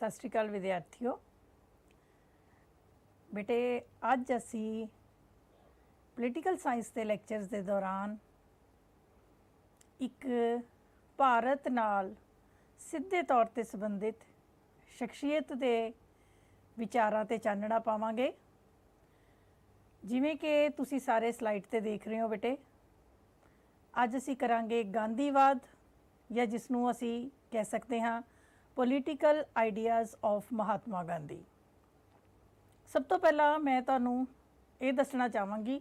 सत श्री अकाल विद्यार्थियों। बेटे अज असी पोलीटिकल साइंस के लैक्चरस के दौरान एक भारत नाल सीधे तौर पर संबंधित शख्सियत के विचारां ते चानना पावांगे। जिवें कि तुसी सारे स्लाइड ते देख रहे हो बेटे, अज असी करांगे गांधीवाद या जिसनों असी कह सकते हाँ political ideas of Mahatma Gandhi. सब तो पहला मैं तुहानूं ये दसना चाहांगी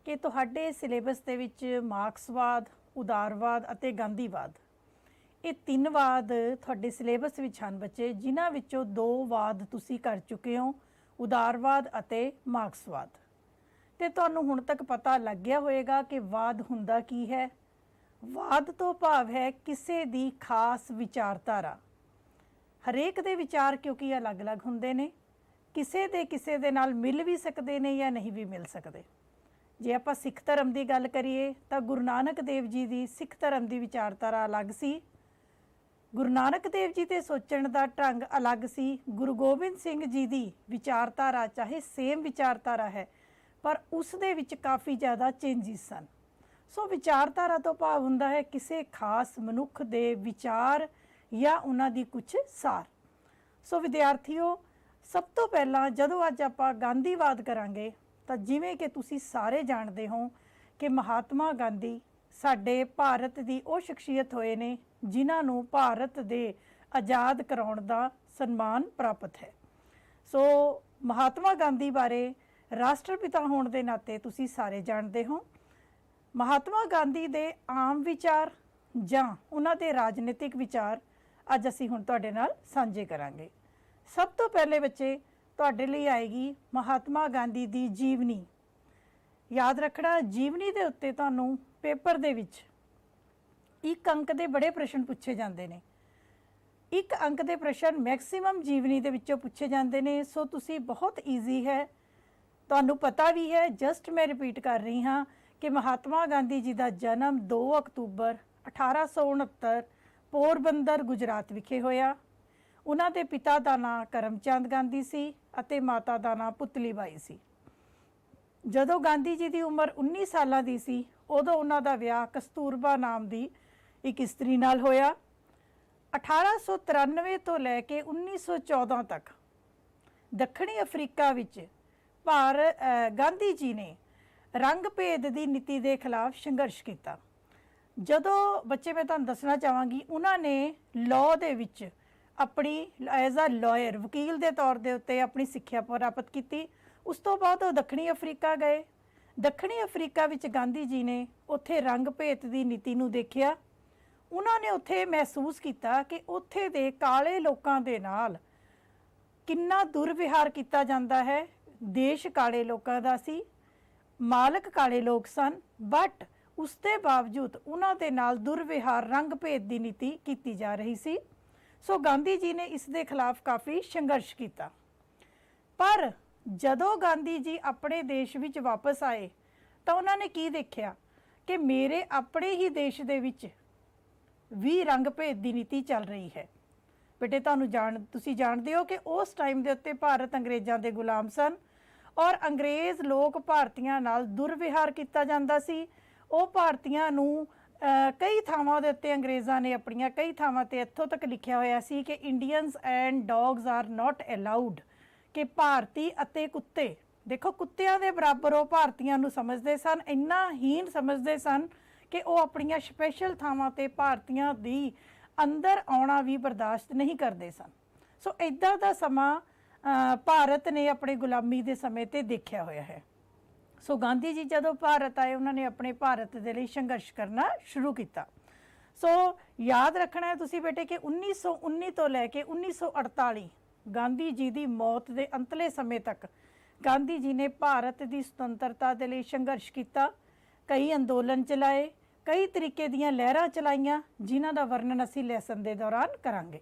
कि तुहाडे सिलेबस दे विच मार्क्सवाद, उदारवाद अते गांधीवाद ये तीन वाद तुहाडे सिलेबस विच हन बच्चे, जिन्हां विचों दो वाद तुसी कर चुके हो, उदारवाद अते मार्क्सवाद। ते तुहानूं हुण तक पता लग गया होएगा कि वाद हुंदा की है। वाद तो भाव है किसी दी खास विचारधारा। हरेक दे विचार क्योंकि अलग अलग हुंदे ने, किसे दे नाल मिल भी सकते हैं या नहीं भी मिल सकते। जे आपां सिख धर्म की गल करिए तो गुरु नानक देव जी की सिख धर्म की विचारधारा अलग सी। गुरु नानक देव जी के सोचण का ढंग अलग सी। गुरु गोबिंद सिंह जी की विचारधारा चाहे सेम विचारधारा है पर उस दे विच काफ़ी ज़्यादा चेंजिस सन। सो विचारधारा तो भाव हुंदा है किसी खास मनुख दे विचार या उन्हां दी कुछ सार। सो विद्यार्थियों, सब तो पहला जदों अज आपां गांधीवाद करांगे तो जिवें कि तुसी सारे जानते हो कि महात्मा गांधी साडे भारत की वो शख्सियत होए ने जिन्हां नूं भारत दे आज़ाद कराउण दा सन्मान प्राप्त है। सो महात्मा गांधी बारे राष्ट्रपिता होने के नाते तुसी सारे जानते हो। महात्मा गांधी दे आम विचार जां उन्हां दे राजनीतिक विचार अज असीं हुण तुहाडे नाल सांझे करांगे। सब तो पहले बच्चे तुहाडे लई आएगी महात्मा गांधी दी जीवनी। याद रखना, जीवनी दे उत्ते तुहानूं पेपर दे विच एक अंक दे बड़े प्रश्न पूछे जाते हैं। एक अंक दे प्रश्न मैक्सीमम जीवनी दे विच्चों पूछे जाते हैं। सो तुसी बहुत ईजी है, तुहानूं पता भी है। जस्ट मैं रिपीट कर रही हाँ कि महात्मा गांधी जी का जन्म 2 अक्तूबर 1869 पोरबंदर गुजरात विखे होया। उन्हां दे पिता का नाम करमचंद गांधी सी अते माता का नाम पुतली बाई सी। जदों गांधी जी की उम्र 19 साल की सी उदों उन्हां दा विआह कस्तूरबा नाम की एक स्त्री नाल होया। 1893 तो लैके 1914 तक दक्षिणी अफ्रीका विच गांधी जी ने रंग भेद की नीति के खिलाफ संघर्ष किया। जदों बच्चे मैं तुहानूं दसना चाहांगी उन्होंने लॉ दे विच अपनी एज अ लॉयर वकील के तौर के उत्ते अपनी सिक्ख्या प्राप्त की। उस तो बाद वो दक्षिणी अफ्रीका गए। दक्षिणी अफ्रीका विच गांधी जी ने उत्थे रंग भेद की नीति नूं देखिया। उन्होंने उत्थे महसूस किया कि उत्थे दे काले लोकां दे नाल किन्ना दुर्व्यवहार किया जाता है। देश काले लोकां दा सी, मालक काले लोग सन, बट उसके बावजूद उन्हां दे नाल दुर्व्यवहार रंग भेद की नीति की जा रही सी। सो गांधी जी ने इस दे खिलाफ काफ़ी संघर्ष किया। पर जदों गांधी जी अपने देश विच वापस आए तो उन्होंने की देखा कि मेरे अपने ही देश दे विच भी रंग भेद की नीति चल रही है। बेटे तुसीं जानते हो कि उस टाइम के उत्ते भारत अंग्रेज़ों के गुलाम सन और अंग्रेज़ लोग भारतीयों नाल दुर्व्यवहार किया जाता सी। वो भारतीयों नूं कई थावां दे उत्ते अंग्रेज़ों ने अपनियां कई थावां ते इत्थों तक लिखिया होया सी कि Indians and dogs are not allowed, कि भारती अते कुत्ते, देखो कुत्तियां दे बराबर वो भारतीयों नूं समझदे सन, इन्ना हीन समझदे सन कि वो अपनियां स्पैशल थावां ते भारतीयों दी अंदर आउणा भी बर्दाश्त नहीं करते सन। सो इदां दा समा भारत ने अपने गुलामी के समय ते देखिया होया है। सो गांधी जी जदों भारत आए उन्होंने अपने भारत के लिए संघर्ष करना शुरू किया। सो याद रखना है तुसी बेटे कि 1919 तो लैके 1948 गांधी जी की मौत के अंतले समय तक गांधी जी ने भारत की सुतंत्रता के लिए संघर्ष किया। कई अंदोलन चलाए, कई तरीके दीयां लहरां चलाइयां जिन्हां दा वर्णन असीं लैसन के दौरान करांगे।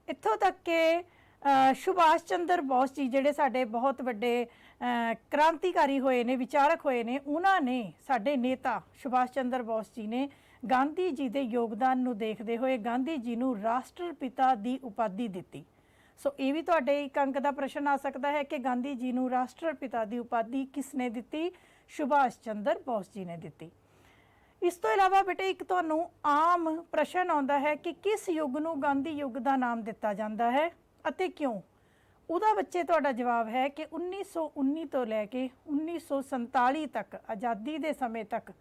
इत्थों तक के सुभाष चंद्र बोस जी जिहड़े साडे बहुत वड्डे क्रांतिकारी होए ने, विचारक होए ने, उन्होंने साडे नेता सुभाष चंद्र बोस जी ने गांधी जी के योगदान नूं देखते हुए गांधी जी नूं राष्ट्रपिता की उपाधि दी। ਸੋ ਇਹ ਵੀ ਤੁਹਾਡੇ ਇੱਕ ਅੰਕ ਦਾ ਪ੍ਰਸ਼ਨ ਆ ਸਕਦਾ ਹੈ ਕਿ ਗਾਂਧੀ ਜੀ ਨੂੰ ਰਾਸ਼ਟਰਪਿਤਾ ਦੀ ਉਪਾਧੀ ਕਿਸ ਨੇ ਦਿੱਤੀ? ਸੁਭਾਸ਼ ਚੰਦਰ ਬੋਸ ਜੀ ਨੇ ਦਿੱਤੀ। ਇਸ ਤੋਂ ਇਲਾਵਾ ਬੇਟੇ ਇੱਕ ਤੁਹਾਨੂੰ ਆਮ ਪ੍ਰਸ਼ਨ ਆਉਂਦਾ ਹੈ ਕਿ ਕਿਸ ਯੁੱਗ ਨੂੰ ਗਾਂਧੀ ਯੁੱਗ ਦਾ ਨਾਮ ਦਿੱਤਾ ਜਾਂਦਾ ਹੈ ਅਤੇ ਕਿਉਂ? ਉਹਦਾ ਬੱਚੇ ਤੁਹਾਡਾ ਜਵਾਬ ਹੈ ਕਿ 1919 ਤੋਂ ਲੈ ਕੇ 1947 ਤੱਕ ਆਜ਼ਾਦੀ ਦੇ ਸਮੇਂ ਤੱਕ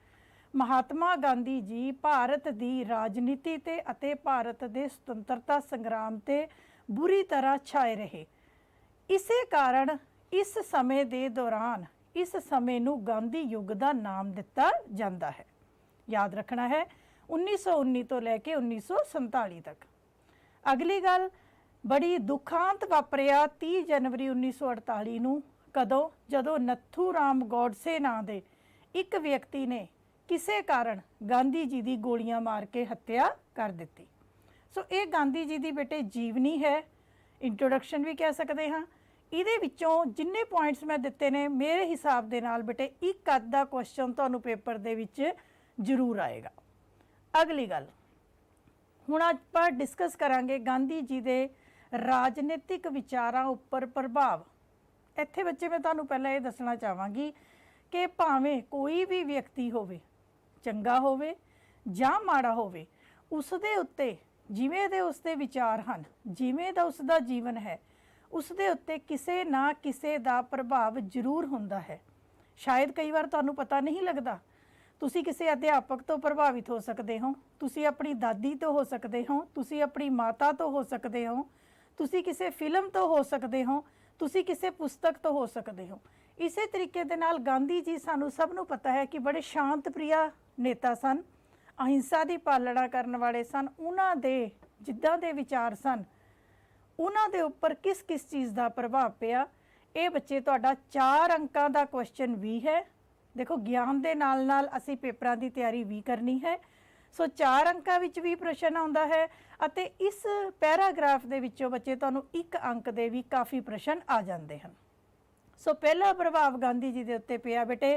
ਮਹਾਤਮਾ ਗਾਂਧੀ ਜੀ ਭਾਰਤ ਦੀ ਰਾਜਨੀਤੀ ਤੇ ਅਤੇ ਭਾਰਤ ਦੇ ਸੁਤੰਤਰਤਾ ਸੰਗਰਾਮ ਤੇ ਬੁਰੀ ਤਰ੍ਹਾਂ ਛਾਏ ਰਹੇ। ਇਸੇ ਕਾਰਨ ਇਸ ਸਮੇਂ ਦੇ ਦੌਰਾਨ ਇਸ ਸਮੇਂ ਨੂੰ ਗਾਂਧੀ ਯੁੱਗ ਦਾ ਨਾਮ ਦਿੱਤਾ ਜਾਂਦਾ ਹੈ। याद रखना है 1919 तो लैके 1947 तक। अगली गल बड़ी दुखांत वापरिया 30 जनवरी 1948 ਨੂੰ कदों जदों नत्थू राम गौडसे नां दे एक व्यक्ति ने किसी कारण गांधी जी की गोलियां मार के हत्या कर दी। सो ये गांधी जी की बेटे जीवनी है, इंट्रोडक्शन भी कह सकते हाँ। ਇਹਦੇ ਵਿੱਚੋਂ जिन्ने पॉइंट्स मैं दिते ने मेरे हिसाब के नाल बेटे एक अद्धा क्वेश्चन तुहानूं पेपर दे विच जरूर आएगा। अगली गल हुण आपां डिस्कस करांगे गांधी जी के राजनीतिक विचारां उपर प्रभाव। इत्थे बच्चे मैं तुहानूं पहलां ये दसना चाहांगी कि भावें कोई भी व्यक्ति होवे, चंगा होवे जां माड़ा होवे, उसदे उत्ते जिवें दे उसदे विचार हन, जिवें दा उसदा जीवन है, उसदे उत्ते किसे ना किसे दा प्रभाव जरूर हुंदा है। शायद कई बार तुहानूं पता नहीं लगदा। तुसी किसी अध्यापक तो प्रभावित हो सकते हो, तुसी अपनी दादी तो हो सकते हो, तुसी अपनी माता तो हो सकते हो, तुसी किसी फिल्म तो हो सकते हो, तुसी किसी पुस्तक तो हो सकते हो। इसे तरीके दे नाल गांधी जी सानू सब नू पता है कि बड़े शांत प्रिय नेता सन, अहिंसा की पालना करने वाले सन। उन्हां दे जिद्दां दे विचार सन उन्हां दे उपर किस किस चीज़ का प्रभाव पिया। ये बच्चे तुहाडा 4 अंकां दा क्वेश्चन भी है। देखो ज्ञान दे नाल नाल असी पेपरां दी तैयारी भी करनी है। सो 4 अंकां विच भी प्रश्न आउंदा है अते इस पैराग्राफ दे विचों बच्चे तुहानूं 1 अंक दे भी काफ़ी प्रश्न आ जाते हैं। सो पहला प्रभाव गांधी जी दे उत्ते पिया बेटे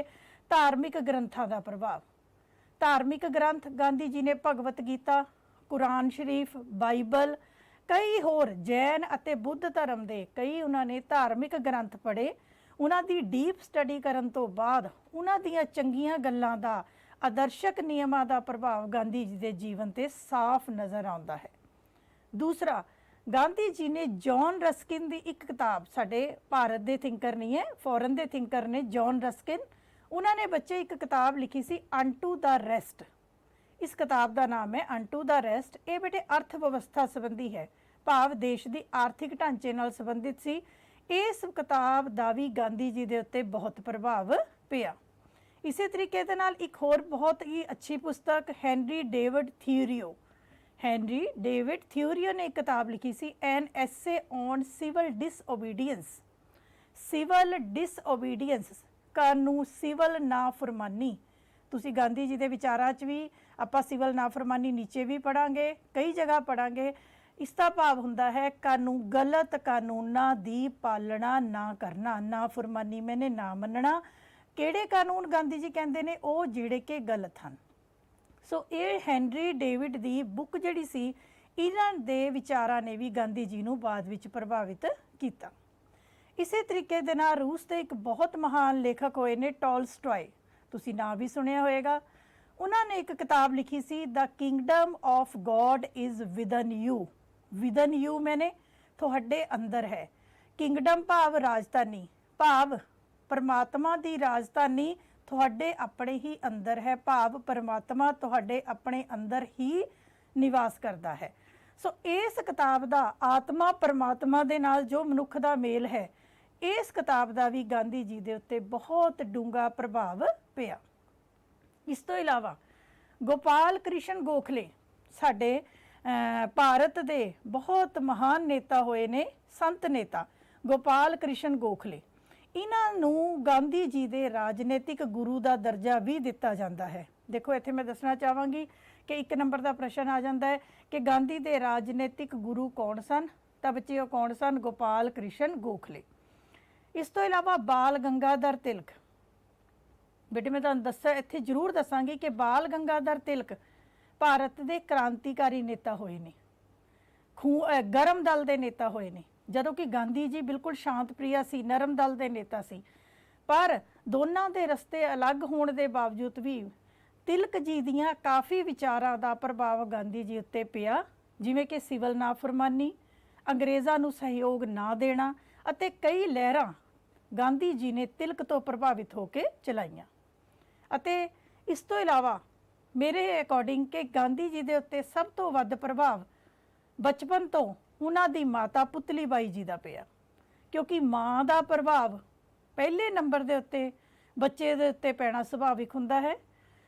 धार्मिक ग्रंथां दा प्रभाव। धार्मिक ग्रंथ गांधी जी ने भगवत गीता, कुरान शरीफ, बाइबल, कई होर जैन अते बुद्ध धर्म के कई उन्होंने धार्मिक ग्रंथ पढ़े। उन्हां दी डीप स्टडी करन तो बाद उन्हां दियां चंगियां गल्लां दा आदर्शक नियमां दा प्रभाव गांधी जी के जीवन ते साफ नज़र आउंदा है। दूसरा, गांधी जी ने जॉन रस्किन की एक किताब, साडे भारत के थिंकर नहीं है, फॉरन के थिंकर ने जॉन रस्किन, उन्होंने बच्चे एक किताब लिखी सी अनटू द रेस्ट। इस किताब का नाम है अनटू द रेस्ट। ये बेटे अर्थ व्यवस्था संबंधी है, भाव देश की आर्थिक ढांचे नाल संबंधित सी। इस किताब का भी गांधी जी के उत्ते बहुत प्रभाव पिया। इसी तरीके दे नाल एक होर बहुत ही अच्छी पुस्तक Henry David Thoreau, Henry David Thoreau ने एक किताब लिखी सी an essay on civil disobedience. Civil disobedience कानून सिविल नाफरमानी। तुसी गांधी जी के विचारां च भी आपां सिविल नाफरमानी नीचे भी पढ़ांगे, कई जगह पढ़ांगे। इसका भाव हुंदा है कानून, गलत कानूनां दी पालना ना करना, नाफरमानी मैंने ना मनना। किहड़े कानून गांधी जी कहंदे ने? वो जिहड़े कि गलत हन। सो ये हैनरी डेविड दी बुक जिहड़ी सी, इन्हां दे विचारां ने भी गांधी जी नूं बाद विच प्रभावित कीता। इसे तरीके दे नाल रूस दे एक बहुत महान लेखक होए ने टॉलस्टॉय, तुसी नाम भी सुनिया होएगा। उन्होंने एक किताब लिखी see the kingdom of God is within you. Within you मैंने तुहाडे अंदर है। किंगडम भाव राजधानी, भाव परमात्मा की राजधानी तुहाडे अपने ही अंदर है, भाव परमात्मा तुहाडे अपने अंदर ही निवास करता है। सो इस किताब का आत्मा परमात्मा दे नाल जो मनुख का मेल है, इस किताब का भी गांधी जी के उत्ते बहुत डूंगा प्रभाव पिया। इस तो इलावा गोपाल कृष्ण गोखले साडे भारत के बहुत महान नेता होए ने, संत नेता गोपाल कृष्ण गोखले। इन्हों गांधी जी के राजनीतिक गुरु का दर्जा भी दिता जाता है। देखो इत्थे मैं दसना चाहांगी कि 1 नंबर का प्रश्न आ जाता है कि गांधी के राजनीतिक गुरु कौन सन? तो बच्चे वो कौन सन? गोपाल कृष्ण गोखले। इस तो इलावा बाल गंगाधर तिलक। बेटे मैं तुहानूं दस्सा इत्थे जरूर दसांगी कि बाल गंगाधर तिलक भारत के क्रांतिकारी नेता होए ने, गर्म दल के नेता होए ने। ਜਦੋਂ ਕਿ ਗਾਂਧੀ ਜੀ ਬਿਲਕੁਲ ਸ਼ਾਂਤ ਪ੍ਰਿਆ ਸੀ, ਨਰਮ ਦਲ ਦੇ ਨੇਤਾ ਸੀ। ਪਰ ਦੋਨਾਂ ਦੇ ਰਸਤੇ ਅਲੱਗ ਹੋਣ ਦੇ ਬਾਵਜੂਦ ਵੀ ਤਿਲਕ ਜੀ ਦੀਆਂ ਕਾਫੀ ਵਿਚਾਰਾਂ ਦਾ ਪ੍ਰਭਾਵ ਗਾਂਧੀ ਜੀ ਉੱਤੇ ਪਿਆ, ਜਿਵੇਂ ਕਿ ਸਿਵਲ ਨਾਫਰਮਾਨੀ, ਅੰਗਰੇਜ਼ਾਂ ਨੂੰ ਸਹਿਯੋਗ ਨਾ ਦੇਣਾ ਅਤੇ ਕਈ ਲਹਿਰਾਂ ਗਾਂਧੀ ਜੀ ਨੇ ਤਿਲਕ ਤੋਂ ਪ੍ਰਭਾਵਿਤ ਹੋ ਕੇ ਚਲਾਈਆਂ। ਅਤੇ ਇਸ ਤੋਂ ਇਲਾਵਾ ਮੇਰੇ ਅਕੋਰਡਿੰਗ ਕਿ ਗਾਂਧੀ ਜੀ ਦੇ ਉੱਤੇ ਸਭ ਤੋਂ ਵੱਧ ਪ੍ਰਭਾਵ ਬਚਪਨ ਤੋਂ ਉਹਨਾਂ ਦੀ ਮਾਤਾ ਪੁਤਲੀ ਬਾਈ ਜੀ ਦਾ ਪਿਆ, ਕਿਉਂਕਿ ਮਾਂ ਦਾ ਪ੍ਰਭਾਵ ਪਹਿਲੇ ਨੰਬਰ ਦੇ ਉੱਤੇ ਬੱਚੇ ਦੇ ਉੱਤੇ ਪੈਣਾ ਸੁਭਾਵਿਕ ਹੁੰਦਾ ਹੈ।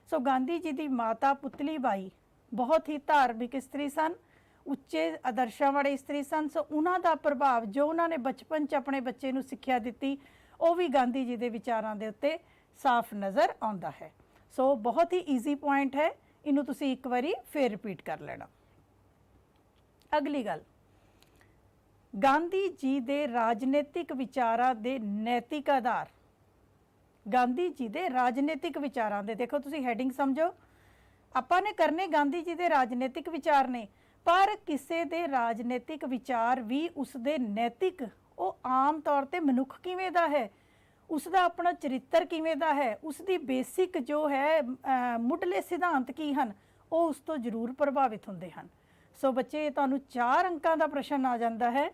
ਸੋ ਗਾਂਧੀ ਜੀ ਦੀ ਮਾਤਾ ਪੁਤਲੀ ਬਾਈ ਬਹੁਤ ਹੀ ਧਾਰਮਿਕ ਇਸਤਰੀ ਸਨ, ਉੱਚੇ ਆਦਰਸ਼ਾਂ ਵਾਲੇ ਇਸਤਰੀ ਸਨ। ਸੋ ਉਹਨਾਂ ਦਾ ਪ੍ਰਭਾਵ ਜੋ ਉਹਨਾਂ ਨੇ ਬਚਪਨ 'ਚ ਆਪਣੇ ਬੱਚੇ ਨੂੰ ਸਿੱਖਿਆ ਦਿੱਤੀ, ਉਹ ਵੀ ਗਾਂਧੀ ਜੀ ਦੇ ਵਿਚਾਰਾਂ ਦੇ ਉੱਤੇ ਸਾਫ਼ ਨਜ਼ਰ ਆਉਂਦਾ ਹੈ। ਸੋ ਬਹੁਤ ਹੀ ਈਜ਼ੀ ਪੁਆਇੰਟ ਹੈ, ਇਹਨੂੰ ਤੁਸੀਂ ਇੱਕ ਵਾਰੀ ਫੇਰ ਰਿਪੀਟ ਕਰ ਲੈਣਾ। ਅਗਲੀ ਗੱਲ, ਗਾਂਧੀ ਜੀ ਦੇ ਰਾਜਨੀਤਿਕ ਵਿਚਾਰਾਂ ਦੇ ਨੈਤਿਕ ਆਧਾਰ। ਗਾਂਧੀ ਜੀ ਦੇ ਰਾਜਨੀਤਿਕ ਵਿਚਾਰਾਂ ਦੇ, ਦੇਖੋ ਤੁਸੀਂ ਹੈਡਿੰਗ ਸਮਝੋ, ਆਪਾਂ ਨੇ ਕਰਨੇ ਗਾਂਧੀ ਜੀ ਦੇ ਰਾਜਨੀਤਿਕ ਵਿਚਾਰ ਨੇ, ਪਰ ਕਿਸੇ ਦੇ ਰਾਜਨੀਤਿਕ ਵਿਚਾਰ ਵੀ ਉਸ ਦੇ ਨੈਤਿਕ, ਉਹ ਆਮ ਤੌਰ ਤੇ ਮਨੁੱਖ ਕਿਵੇਂ ਦਾ ਹੈ, ਉਸ ਦਾ ਆਪਣਾ ਚਰਿੱਤਰ ਕਿਵੇਂ ਦਾ ਹੈ, ਉਸ ਦੀ ਬੇਸਿਕ ਜੋ ਹੈ ਮੁੱਢਲੇ ਸਿਧਾਂਤ ਕੀ ਹਨ, ਉਹ ਉਸ ਤੋਂ ਜ਼ਰੂਰ ਪ੍ਰਭਾਵਿਤ ਹੁੰਦੇ ਹਨ। ਸੋ ਬੱਚੇ, ਤੁਹਾਨੂੰ 4 ਅੰਕਾਂ ਦਾ ਪ੍ਰਸ਼ਨ ਆ ਜਾਂਦਾ ਹੈ।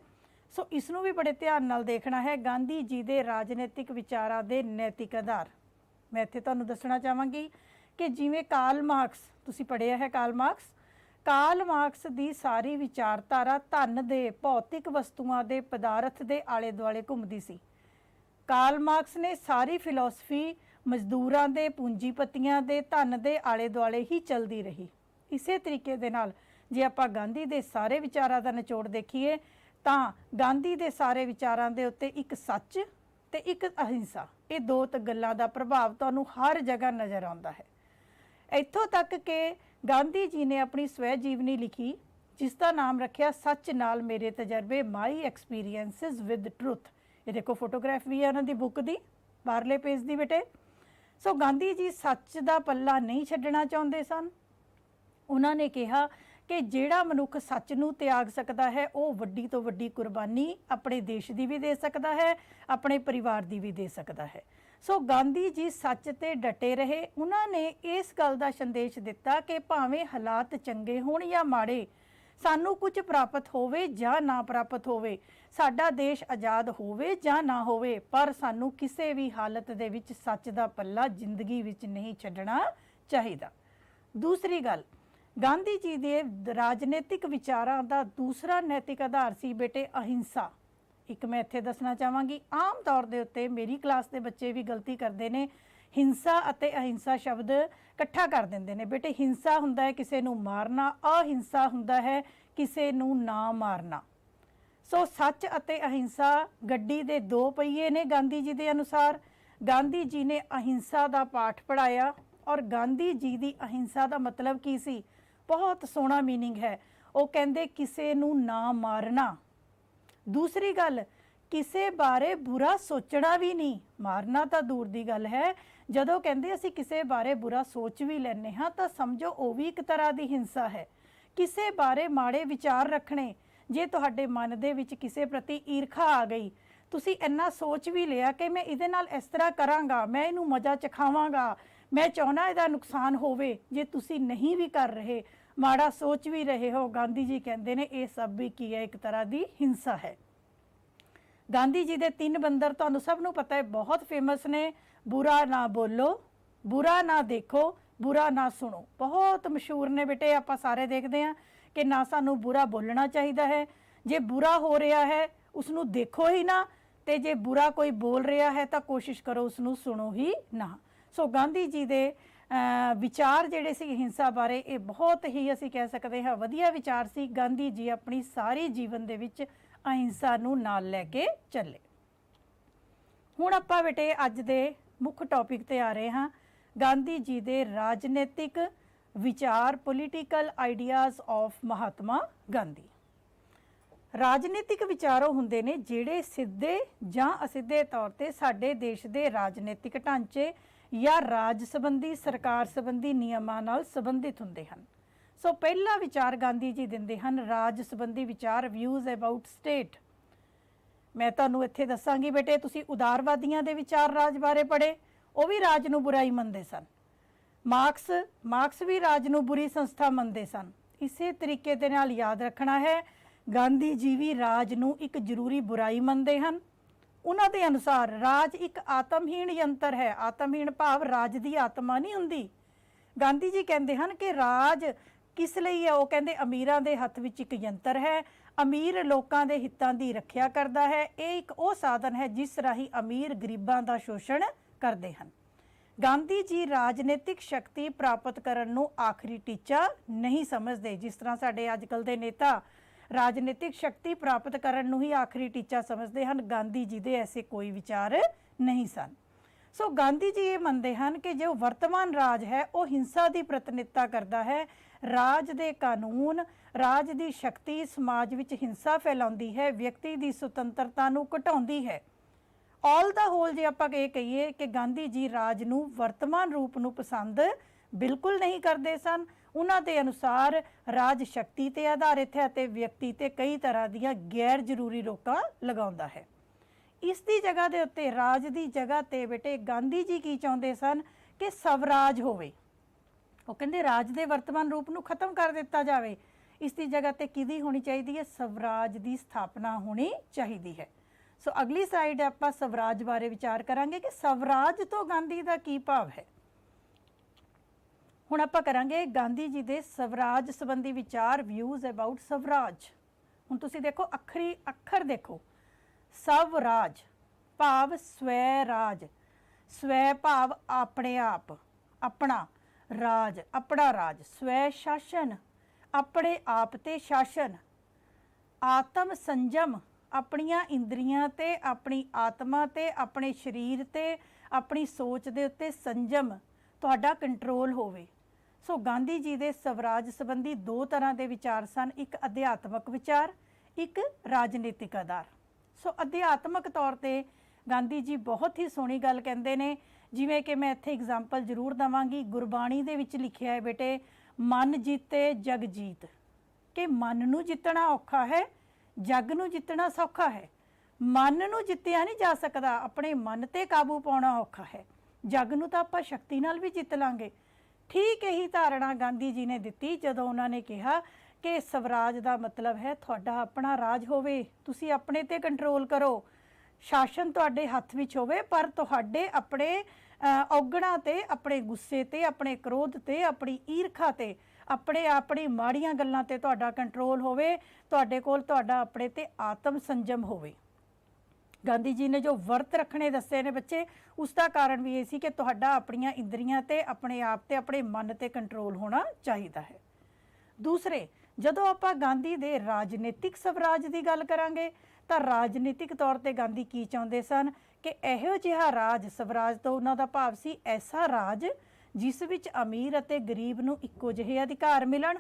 ਸੋ ਇਸ ਨੂੰ ਵੀ ਬੜੇ ਧਿਆਨ ਨਾਲ ਦੇਖਣਾ ਹੈ। ਗਾਂਧੀ ਜੀ ਦੇ ਰਾਜਨੀਤਿਕ ਵਿਚਾਰਾਂ ਦੇ ਨੈਤਿਕ ਆਧਾਰ ਮੈਂ ਇੱਥੇ ਤੁਹਾਨੂੰ ਦੱਸਣਾ ਚਾਹਾਂਗੀ ਕਿ ਜਿਵੇਂ ਕਾਰਲ ਮਾਰਕਸ, ਤੁਸੀਂ ਪੜ੍ਹਿਆ ਹੈ ਕਾਰਲ ਮਾਰਕਸ ਦੀ ਸਾਰੀ ਵਿਚਾਰਧਾਰਾ ਧਨ ਦੇ, ਭੌਤਿਕ ਵਸਤੂਆਂ ਦੇ, ਪਦਾਰਥ ਦੇ ਆਲੇ ਦੁਆਲੇ ਘੁੰਮਦੀ ਸੀ। ਕਾਰਲ ਮਾਰਕਸ ਨੇ ਸਾਰੀ ਫਿਲਾਸਫੀ ਮਜ਼ਦੂਰਾਂ ਦੇ, ਪੂੰਜੀਪਤੀਆਂ ਦੇ, ਧਨ ਦੇ ਆਲੇ ਦੁਆਲੇ ਹੀ ਚੱਲਦੀ ਰਹੀ। ਇਸੇ ਤਰੀਕੇ ਦੇ ਨਾਲ ਜੇ ਆਪਾਂ ਗਾਂਧੀ ਦੇ ਸਾਰੇ ਵਿਚਾਰਾਂ ਦਾ ਨਿਚੋੜ ਦੇਖੀਏ ਤਾਂ ਗਾਂਧੀ ਦੇ ਸਾਰੇ ਵਿਚਾਰਾਂ ਦੇ ਉੱਤੇ ਇੱਕ ਸੱਚ ਤੇ ਇੱਕ ਅਹਿੰਸਾ, ਇਹ ਦੋ ਗੱਲਾਂ ਦਾ ਪ੍ਰਭਾਵ ਤੁਹਾਨੂੰ ਹਰ ਜਗ੍ਹਾ ਨਜ਼ਰ ਆਉਂਦਾ ਹੈ। ਇੱਥੋਂ ਤੱਕ ਕਿ ਗਾਂਧੀ ਜੀ ਨੇ ਆਪਣੀ ਸਵੈ ਜੀਵਨੀ ਲਿਖੀ, ਜਿਸ ਦਾ ਨਾਮ ਰੱਖਿਆ ਸੱਚ ਨਾਲ ਮੇਰੇ ਤਜਰਬੇ, ਮਾਈ ਐਕਸਪੀਰੀਐਂਸਿਸ ਵਿਦ ਟਰੁਥ। ਇਹ ਦੇਖੋ ਫੋਟੋਗ੍ਰਾਫ ਵੀ ਹੈ ਉਹਨਾਂ ਦੀ ਬੁੱਕ ਦੀ, ਬਾਹਰਲੇ ਪੇਜ ਦੀ ਬੇਟੇ। ਸੋ ਗਾਂਧੀ ਜੀ ਸੱਚ ਦਾ ਪੱਲਾ ਨਹੀਂ ਛੱਡਣਾ ਚਾਹੁੰਦੇ ਸਨ। ਉਹਨਾਂ ਨੇ ਕਿਹਾ ਕਿ ਜਿਹੜਾ ਮਨੁੱਖ ਸੱਚ ਨੂੰ ਤਿਆਗ ਸਕਦਾ ਹੈ, ਉਹ ਵੱਡੀ ਤੋਂ ਵੱਡੀ ਕੁਰਬਾਨੀ ਆਪਣੇ ਦੇਸ਼ ਦੀ ਵੀ ਦੇ ਸਕਦਾ ਹੈ, ਆਪਣੇ ਪਰਿਵਾਰ ਦੀ ਵੀ ਦੇ ਸਕਦਾ ਹੈ। ਸੋ ਗਾਂਧੀ ਜੀ ਸੱਚ ਤੇ ਡਟੇ ਰਹੇ। ਉਹਨਾਂ ਨੇ ਇਸ ਗੱਲ ਦਾ ਸੰਦੇਸ਼ ਦਿੱਤਾ ਕਿ ਭਾਵੇਂ ਹਾਲਾਤ ਚੰਗੇ ਹੋਣ ਜਾਂ ਮਾੜੇ, ਸਾਨੂੰ ਕੁਝ ਪ੍ਰਾਪਤ ਹੋਵੇ ਜਾਂ ਨਾ ਪ੍ਰਾਪਤ ਹੋਵੇ, ਸਾਡਾ ਦੇਸ਼ ਆਜ਼ਾਦ ਹੋਵੇ ਜਾਂ ਨਾ ਹੋਵੇ, ਪਰ ਸਾਨੂੰ ਕਿਸੇ ਵੀ ਹਾਲਤ ਦੇ ਵਿੱਚ ਸੱਚ ਦਾ ਪੱਲਾ ਜ਼ਿੰਦਗੀ ਵਿੱਚ ਨਹੀਂ ਛੱਡਣਾ ਚਾਹੀਦਾ। ਦੂਸਰੀ ਗੱਲ, ਗਾਂਧੀ ਜੀ ਦੇ ਰਾਜਨੀਤਿਕ ਵਿਚਾਰਾਂ ਦਾ ਦੂਸਰਾ ਨੈਤਿਕ ਆਧਾਰ ਸੀ ਬੇਟੇ ਅਹਿੰਸਾ। ਇੱਕ ਮੈਂ ਇੱਥੇ ਦੱਸਣਾ ਚਾਹਾਂਗੀ, ਆਮ ਤੌਰ ਦੇ ਉੱਤੇ ਮੇਰੀ ਕਲਾਸ ਦੇ ਬੱਚੇ ਵੀ ਗਲਤੀ ਕਰਦੇ ਨੇ, ਹਿੰਸਾ ਅਤੇ ਅਹਿੰਸਾ ਸ਼ਬਦ ਇਕੱਠਾ ਕਰ ਦਿੰਦੇ ਨੇ। ਬੇਟੇ ਹਿੰਸਾ ਹੁੰਦਾ ਹੈ ਕਿਸੇ ਨੂੰ ਮਾਰਨਾ, ਅਹਿੰਸਾ ਹੁੰਦਾ ਹੈ ਕਿਸੇ ਨੂੰ ਨਾ ਮਾਰਨਾ। ਸੋ ਸੱਚ ਅਤੇ ਅਹਿੰਸਾ ਗੱਡੀ ਦੇ 2 ਪਹੀਏ ਨੇ ਗਾਂਧੀ ਜੀ ਦੇ ਅਨੁਸਾਰ। ਗਾਂਧੀ ਜੀ ਨੇ ਅਹਿੰਸਾ ਦਾ ਪਾਠ ਪੜ੍ਹਾਇਆ, ਔਰ ਗਾਂਧੀ ਜੀ ਦੀ ਅਹਿੰਸਾ ਦਾ ਮਤਲਬ ਕੀ ਸੀ? ਬਹੁਤ ਸੋਹਣਾ ਮੀਨਿੰਗ ਹੈ। ਉਹ ਕਹਿੰਦੇ ਕਿਸੇ ਨੂੰ ਨਾ ਮਾਰਨਾ। ਦੂਸਰੀ ਗੱਲ, ਕਿਸੇ ਬਾਰੇ ਬੁਰਾ ਸੋਚਣਾ ਵੀ ਨਹੀਂ। ਮਾਰਨਾ ਤਾਂ ਦੂਰ ਦੀ ਗੱਲ ਹੈ, ਜਦੋਂ ਕਹਿੰਦੇ ਅਸੀਂ ਕਿਸੇ ਬਾਰੇ ਬੁਰਾ ਸੋਚ ਵੀ ਲੈਂਦੇ ਹਾਂ ਤਾਂ ਸਮਝੋ ਉਹ ਵੀ ਇੱਕ ਤਰ੍ਹਾਂ ਦੀ ਹਿੰਸਾ ਹੈ। ਕਿਸੇ ਬਾਰੇ ਮਾੜੇ ਵਿਚਾਰ ਰੱਖਣੇ, ਜੇ ਤੁਹਾਡੇ ਮਨ ਦੇ ਵਿੱਚ ਕਿਸੇ ਪ੍ਰਤੀ ਈਰਖਾ ਆ ਗਈ, ਤੁਸੀਂ ਇੰਨਾ ਸੋਚ ਵੀ ਲਿਆ ਕਿ ਮੈਂ ਇਹਦੇ ਨਾਲ ਇਸ ਤਰ੍ਹਾਂ ਕਰਾਂਗਾ, ਮੈਂ ਇਹਨੂੰ ਮਜ਼ਾ ਚਖਾਵਾਂਗਾ, ਮੈਂ ਚਾਹੁੰਦਾ ਇਹਦਾ ਨੁਕਸਾਨ ਹੋਵੇ, ਜੇ ਤੁਸੀਂ ਨਹੀਂ ਵੀ ਕਰ ਰਹੇ, ਮਾੜਾ ਸੋਚ ਵੀ ਰਹੇ ਹੋ, ਗਾਂਧੀ ਜੀ ਕਹਿੰਦੇ ਨੇ ਇਹ ਸਭ ਵੀ ਕੀ ਹੈ? ਇੱਕ ਤਰ੍ਹਾਂ ਦੀ ਹਿੰਸਾ ਹੈ। ਗਾਂਧੀ ਜੀ ਦੇ 3 ਬੰਦਰ ਤੁਹਾਨੂੰ ਸਭ ਨੂੰ ਪਤਾ ਹੈ, ਬਹੁਤ ਫੇਮਸ ਨੇ। ਬੁਰਾ ਨਾ ਬੋਲੋ, ਬੁਰਾ ਨਾ ਦੇਖੋ, ਬੁਰਾ ਨਾ ਸੁਣੋ। ਬਹੁਤ ਮਸ਼ਹੂਰ ਨੇ ਬੇਟੇ, ਆਪਾਂ ਸਾਰੇ ਦੇਖਦੇ ਹਾਂ ਕਿ ਨਾ ਸਾਨੂੰ ਬੁਰਾ ਬੋਲਣਾ ਚਾਹੀਦਾ ਹੈ, ਜੇ ਬੁਰਾ ਹੋ ਰਿਹਾ ਹੈ ਉਸ ਨੂੰ ਦੇਖੋ ਹੀ ਨਾ, ਤੇ ਜੇ ਬੁਰਾ ਕੋਈ ਬੋਲ ਰਿਹਾ ਹੈ ਤਾਂ ਕੋਸ਼ਿਸ਼ ਕਰੋ ਉਸ ਨੂੰ ਸੁਣੋ ਹੀ ਨਾ। ਸੋ ਗਾਂਧੀ ਜੀ ਦੇ ਵਿਚਾਰ ਜਿਹੜੇ ਸੀ ਹਿੰਸਾ ਬਾਰੇ, ਇਹ ਬਹੁਤ ਹੀ ਅਸੀਂ ਕਹਿ ਸਕਦੇ ਹਾਂ ਵਧੀਆ ਵਿਚਾਰ ਸੀ। ਗਾਂਧੀ ਜੀ ਆਪਣੀ ਸਾਰੀ ਜੀਵਨ ਦੇ ਵਿੱਚ ਅਹਿੰਸਾ ਨੂੰ ਨਾਲ ਲੈ ਕੇ ਚੱਲੇ। ਹੁਣ ਆਪਾਂ ਬੇਟੇ ਅੱਜ ਦੇ ਮੁੱਖ ਟੌਪਿਕ ਤੇ ਆ ਰਹੇ ਹਾਂ, ਗਾਂਧੀ ਜੀ ਦੇ ਰਾਜਨੀਤਿਕ ਵਿਚਾਰ, political ideas of Mahatma Gandhi. ਰਾਜਨੀਤਿਕ ਵਿਚਾਰ ਉਹ ਹੁੰਦੇ ਨੇ ਜਿਹੜੇ ਸਿੱਧੇ ਜਾਂ ਅਸਿੱਧੇ ਤੌਰ ਤੇ ਸਾਡੇ ਦੇਸ਼ ਦੇ ਰਾਜਨੀਤਿਕ ਢਾਂਚੇ ਜਾਂ ਰਾਜ ਸੰਬੰਧੀ, ਸਰਕਾਰ ਸੰਬੰਧੀ ਨਿਯਮਾਂ ਨਾਲ ਸੰਬੰਧਿਤ ਹੁੰਦੇ ਹਨ। ਸੋ ਪਹਿਲਾ ਵਿਚਾਰ ਗਾਂਧੀ ਜੀ ਦਿੰਦੇ ਹਨ ਰਾਜ ਸੰਬੰਧੀ ਵਿਚਾਰ, ਵਿਊਜ਼ ਅਬਾਊਟ ਸਟੇਟ। मैं तुहानूं इत्थे दस्सांगी बेटे, तुसीं उदारवादियों के विचार राज बारे पढ़े, वो भी राज नूं बुराई मनते सन। मार्क्स भी राज नूं बुरी संस्था मनते सन। इसे तरीके दे नाल याद रखना है, गांधी जी भी राज नूं एक जरूरी बुराई मनते हैं। उन्हां दे अनुसार राज एक आत्महीन यंत्र है। आत्महीन भाव राज की आत्मा नहीं हुंदी। गांधी जी कहते हैं कि राज किस लिए है, वो कहते अमीरां दे हत्थ विच एक यंत्र है, अमीर लोगों के हितों की रखिया करता है। ये एक वो साधन है जिस राही अमीर गरीबां का शोषण करते हैं। गांधी जी राजनीतिक शक्ति प्राप्त करन नूं आखिरी टीचा नहीं समझते। जिस तरह साडे अजकल दे नेता राजनीतिक शक्ति प्राप्त करन नूं ही आखिरी टीचा समझते हैं, गांधी जी दे ऐसे कोई विचार नहीं सन। सो गांधी जी ये मनते हैं कि जो वर्तमान राज है वो हिंसा की प्रतिनिधित्व करता है। राज दे कानून, राज की शक्ति समाज विच हिंसा फैलाउंदी है, व्यक्ति की सुतंत्रता नूं घटाउंदी है। ऑल द होल जे आपां ये कहिए कि गांधी जी राज नूं वर्तमान रूप नूं पसंद बिल्कुल नहीं करते सन। उन्हां दे अनुसार राज शक्ति ते आधारित है ते व्यक्ति ते कई तरह दीयां गैर जरूरी रोकां लगाउंदा है। इस दी जगह दे उत्ते, राज दी जगह ते बेटे गांधी जी की चाहुंदे सन कि स्वराज होवे। वो कहंदे राज दे वर्तमान रूप नूं खत्म कर दिता जावे। इस दी जगह ते किहदी होनी चाहिदी है? स्वराज दी स्थापना होनी चाहिदी है। सो अगली साइड आपां स्वराज बारे विचार करांगे कि स्वराज तो गांधी दा की भाव है। हुण आपां करांगे गांधी जी दे स्वराज संबंधी विचार, व्यूज़ अबाउट स्वराज। हुण तुसीं देखो अखर देखो, स्वराज भाव स्वैराज, स्वै भाव अपने आप, अपना राज, अपना राज, स्वै शासन अपने आप ते शासन, आत्म संयम अपनियां इंद्रियां ते अपनी आत्मा ते अपने शरीर ते अपनी सोच दे उत्ते संयम तुहाडा कंट्रोल होवे। सो गांधी जी दे स्वराज संबंधी दो तरह के विचार सन, एक अध्यात्मक विचार, एक राजनीतिक आधार। सो अध्यात्मक तौर पे गांधी जी बहुत ही सोहनी गल कहते हैं, जिवें कि मैं इत्थे एग्जाम्पल जरूर देवांगी। गुरबाणी दे विच लिखिया है बेटे, मन जीते जग जीत, कि मन नूं जितना औखा है, जग नूं जितना सौखा है। मन नूं जित्तिया नहीं जा सकता, अपने मन ते काबू पाउणा औखा है। जग नूं तां आपां शक्ति नाल भी जित लांगे। ठीक यही धारणा गांधी जी ने दिती जदों उन्होंने कहा कि स्वराज का मतलब है तुहाडा अपना राज होवे, तुसी अपने ते कंट्रोल करो, शासन तुहाडे हत्थ विच होवे, पर तुहाडे अपने औगणां ते, अपने गुस्से ते, अपने क्रोध ते, अपनी ईरखा ते, अपनी माड़ियां गल्लां ते तुहाडा कंट्रोल होवे, तुहाडे कोल तुहाडा अपने ते आत्म संयम होवे। गांधी जी ने जो वर्त रखने दसे ने बच्चे, उसका कारण भी ये सी कि तुहाडा अपनियां इंद्रियां ते, अपने आप ते, अपने मन ते कंट्रोल होना चाहिए है। दूसरे, जदों आपां गांधी दे राजनीतिक स्वराज की गल करांगे तो राजनीतिक तौर पर गांधी की चाहुंदे सन कि इहो जिहा राज, स्वराज तो उन्हां दा भाव सी ऐसा राज जिस विच अमीर अते गरीब नूं इक्को जिहे अधिकार मिलन,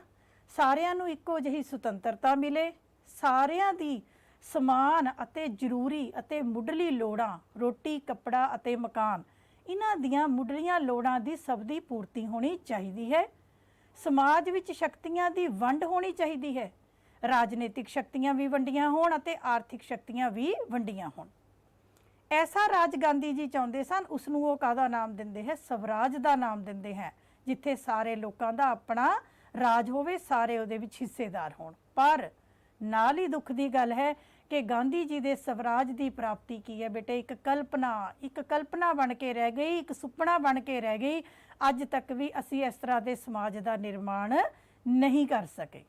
सारिआं नूं इक्को जिही सुतंत्रता मिले, सारिआं दी समान अते जरूरी अते मुੱਢਲੀ लोड़ां, रोटी कपड़ा अते मकान, इन्हां दियां मुੱਢਲੀਆਂ लोड़ां दी सब दी पूर्ति होनी चाहिदी है। समाज विच शक्तियां दी वंड होनी चाहिदी है, राजनीतिक शक्तियां भी वंडियां होण अते आर्थिक शक्तियां भी वंडियां होण। ऐसा राज गांधी जी चाहुंदे सन, उसनूं वो काहदा नाम दिंदे है? स्वराज का नाम दिंदे हैं, जिथे सारे लोगों का अपना राज होवे, सारे उहदे विच हिस्सेदार होण। पर नाल ही दुख की गल है कि गांधी जी दे स्वराज की प्राप्ति की है बेटे? एक कल्पना बन के रह गई, एक सुपना बन के रह गई। अज तक भी असी इस तरह के समाज का निर्माण नहीं कर सके।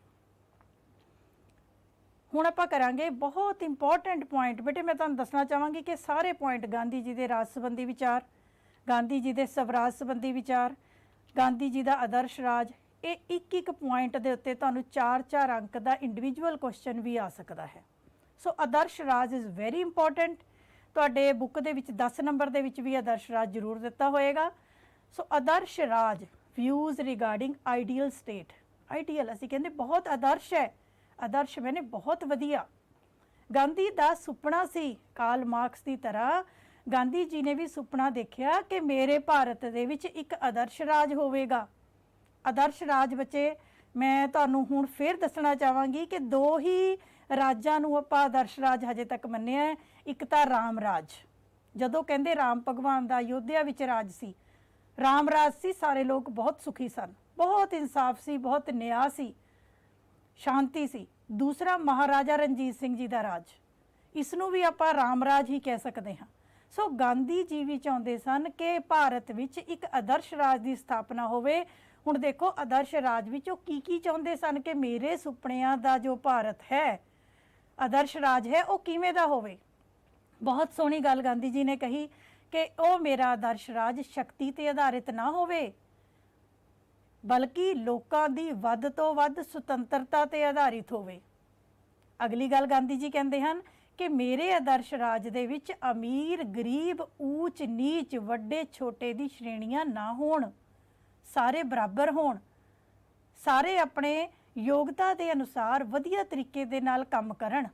हुण आपां करांगे बहुत इंपॉर्टेंट पॉइंट बेटे, मैं तुहानूं दसना चाहांगी कि सारे पॉइंट गांधी जी के राज संबंधी विचार, गांधी जी के स्वराज संबंधी विचार, गांधी जी का आदर्श राज, ये एक एक पॉइंट के उत्ते तुहानूं 4-4 अंक का इंडिविजुअल क्वेश्चन भी आ सकता है। सो आदर्श राज इज़ वेरी इंपॉर्टेंट। तुहाडे बुक दे विच 10 नंबर दे विच भी आदर्श राज जरूर दिता होएगा। सो आदर्श राज, views regarding ideal state. Ideal असीं कहंदे बहुत आदर्श है, आदर्श मैंने बहुत वधिया। गांधी का सुपना सी, कार्ल मार्क्स की तरह गांधी जी ने भी सुपना देखा कि मेरे भारत दे विच एक आदर्श राज होवेगा। आदर्श राज बच्चे मैं तुहानूं हुण फिर दसना चाहांगी कि दो ही ਰਾਜਾਂ ਨੂੰ ਆਪਾਂ ਆਦਰਸ਼ ਰਾਜ ਹਜੇ ਤੱਕ ਮੰਨਿਆ ਹੈ। ਇੱਕ ਤਾਂ ਰਾਮ ਰਾਜ, ਜਦੋਂ ਕਹਿੰਦੇ ਰਾਮ ਭਗਵਾਨ ਦਾ ਅਯੋਧਿਆ ਵਿੱਚ ਰਾਜ ਸੀ, ਰਾਮ ਰਾਜ ਸੀ, ਸਾਰੇ ਲੋਕ ਬਹੁਤ ਸੁਖੀ ਸਨ, ਬਹੁਤ ਇਨਸਾਫ ਸੀ, ਬਹੁਤ ਨਿਆਂ ਸੀ, ਸ਼ਾਂਤੀ ਸੀ। ਦੂਸਰਾ ਮਹਾਰਾਜਾ ਰਣਜੀਤ ਸਿੰਘ ਜੀ ਦਾ ਰਾਜ, ਇਸ ਨੂੰ ਵੀ ਆਪਾਂ ਰਾਮ ਰਾਜ ਹੀ ਕਹਿ ਸਕਦੇ ਹਾਂ। ਸੋ ਗਾਂਧੀ ਜੀ ਵੀ ਚਾਹੁੰਦੇ ਸਨ ਕਿ ਭਾਰਤ ਵਿੱਚ ਇੱਕ ਆਦਰਸ਼ ਰਾਜ ਦੀ ਸਥਾਪਨਾ ਹੋਵੇ। ਹੁਣ ਦੇਖੋ ਆਦਰਸ਼ ਰਾਜ ਵਿੱਚ ਉਹ ਕੀ ਚਾਹੁੰਦੇ ਸਨ ਕਿ ਮੇਰੇ ਸੁਪਨਿਆਂ ਦਾ ਜੋ ਭਾਰਤ ਹੈ, ਆਦਰਸ਼ ਰਾਜ ਹੈ, ਉਹ ਕਿਵੇਂ ਦਾ ਹੋਵੇ। ਬਹੁਤ ਸੋਹਣੀ ਗੱਲ ਗਾਂਧੀ ਜੀ ਨੇ ਕਹੀ ਕਿ ਉਹ ਮੇਰਾ ਆਦਰਸ਼ ਰਾਜ ਸ਼ਕਤੀ ਤੇ ਆਧਾਰਿਤ ਨਾ ਹੋਵੇ, ਬਲਕਿ ਲੋਕਾਂ ਦੀ ਵੱਧ ਤੋਂ ਵੱਧ ਸੁਤੰਤਰਤਾ ਤੇ ਆਧਾਰਿਤ ਹੋਵੇ। ਅਗਲੀ ਗੱਲ ਗਾਂਧੀ ਜੀ ਕਹਿੰਦੇ ਹਨ ਕਿ ਮੇਰੇ ਆਦਰਸ਼ ਰਾਜ ਦੇ ਵਿੱਚ ਅਮੀਰ ਗਰੀਬ, ਊਚ ਨੀਚ, ਵੱਡੇ ਛੋਟੇ ਦੀ ਸ਼੍ਰੇਣੀਆਂ ਨਾ ਹੋਣ, ਸਾਰੇ ਬਰਾਬਰ ਹੋਣ, ਸਾਰੇ ਆਪਣੇ ਯੋਗਤਾ ਦੇ ਅਨੁਸਾਰ ਵਧੀਆ ਤਰੀਕੇ ਦੇ ਨਾਲ ਕੰਮ ਕਰਨ,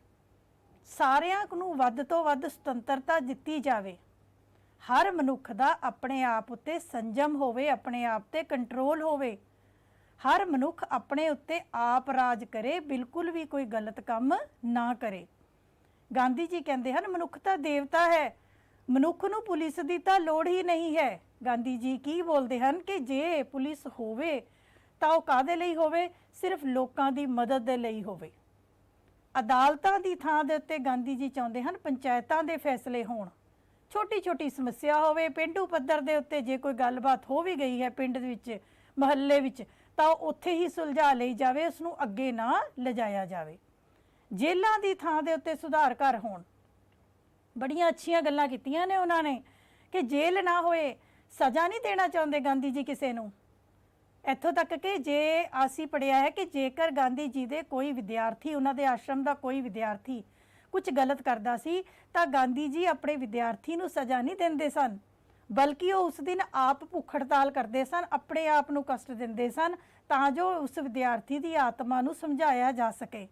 ਸਾਰਿਆਂ ਨੂੰ ਵੱਧ ਤੋਂ ਵੱਧ ਸੁਤੰਤਰਤਾ ਦਿੱਤੀ ਜਾਵੇ, ਹਰ ਮਨੁੱਖ ਦਾ ਆਪਣੇ ਆਪ ਉੱਤੇ ਸੰਜਮ ਹੋਵੇ, ਆਪਣੇ ਆਪ ਤੇ ਕੰਟਰੋਲ ਹੋਵੇ, ਹਰ ਮਨੁੱਖ ਆਪਣੇ ਉੱਤੇ ਆਪ ਰਾਜ ਕਰੇ, ਬਿਲਕੁਲ ਵੀ ਕੋਈ ਗਲਤ ਕੰਮ ਨਾ ਕਰੇ। ਗਾਂਧੀ ਜੀ ਕਹਿੰਦੇ ਹਨ ਮਨੁੱਖ ਤਾਂ ਦੇਵਤਾ ਹੈ, ਮਨੁੱਖ ਨੂੰ ਪੁਲਿਸ ਦੀ ਤਾਂ ਲੋੜ ਹੀ ਨਹੀਂ ਹੈ। ਗਾਂਧੀ ਜੀ ਕੀ ਬੋਲਦੇ ਹਨ ਕਿ ਜੇ ਪੁਲਿਸ ਹੋਵੇ ਤਾਂ ਉਹ ਕਾਹਦੇ ਲਈ ਹੋਵੇ? ਸਿਰਫ ਲੋਕਾਂ ਦੀ ਮਦਦ ਦੇ ਲਈ ਹੋਵੇ। ਅਦਾਲਤਾਂ ਦੀ ਥਾਂ ਦੇ ਉੱਤੇ ਗਾਂਧੀ ਜੀ ਚਾਹੁੰਦੇ ਹਨ ਪੰਚਾਇਤਾਂ ਦੇ ਫੈਸਲੇ ਹੋਣ। ਛੋਟੀ ਛੋਟੀ ਸਮੱਸਿਆ ਹੋਵੇ, ਪੇਂਡੂ ਪੱਧਰ ਦੇ ਉੱਤੇ ਜੇ ਕੋਈ ਗੱਲਬਾਤ ਹੋ ਵੀ ਗਈ ਹੈ ਪਿੰਡ ਵਿੱਚ, ਮੁਹੱਲੇ ਵਿੱਚ, ਤਾਂ ਉਹ ਉੱਥੇ ਹੀ ਸੁਲਝਾ ਲਈ ਜਾਵੇ, ਉਸ ਨੂੰ ਅੱਗੇ ਨਾ ਲਿਜਾਇਆ ਜਾਵੇ। ਜੇਲ੍ਹਾਂ ਦੀ ਥਾਂ ਦੇ ਉੱਤੇ ਸੁਧਾਰ ਘਰ ਹੋਣ। ਬੜੀਆਂ ਅੱਛੀਆਂ ਗੱਲਾਂ ਕੀਤੀਆਂ ਨੇ ਉਹਨਾਂ ਨੇ ਕਿ ਜੇਲ੍ਹ ਨਾ ਹੋਏ, ਸਜ਼ਾ ਨਹੀਂ ਦੇਣਾ ਚਾਹੁੰਦੇ ਗਾਂਧੀ ਜੀ ਕਿਸੇ ਨੂੰ। ਇੱਥੋਂ ਤੱਕ ਕਿ ਜੇ ਅਸੀਂ ਪੜ੍ਹਿਆ ਹੈ ਕਿ ਜੇਕਰ ਗਾਂਧੀ ਜੀ ਦੇ ਕੋਈ ਵਿਦਿਆਰਥੀ, ਉਹਨਾਂ ਦੇ ਆਸ਼ਰਮ ਦਾ ਕੋਈ ਵਿਦਿਆਰਥੀ ਕੁਝ ਗਲਤ ਕਰਦਾ ਸੀ ਤਾਂ ਗਾਂਧੀ ਜੀ ਆਪਣੇ ਵਿਦਿਆਰਥੀ ਨੂੰ ਸਜ਼ਾ ਨਹੀਂ ਦਿੰਦੇ ਸਨ, ਬਲਕਿ ਉਹ ਉਸ ਦਿਨ ਆਪ ਭੁੱਖ ਹੜਤਾਲ ਕਰਦੇ ਸਨ, ਆਪਣੇ ਆਪ ਨੂੰ ਕਸ਼ਟ ਦਿੰਦੇ ਸਨ ਤਾਂ ਜੋ ਉਸ ਵਿਦਿਆਰਥੀ ਦੀ ਆਤਮਾ ਨੂੰ ਸਮਝਾਇਆ ਜਾ ਸਕੇ।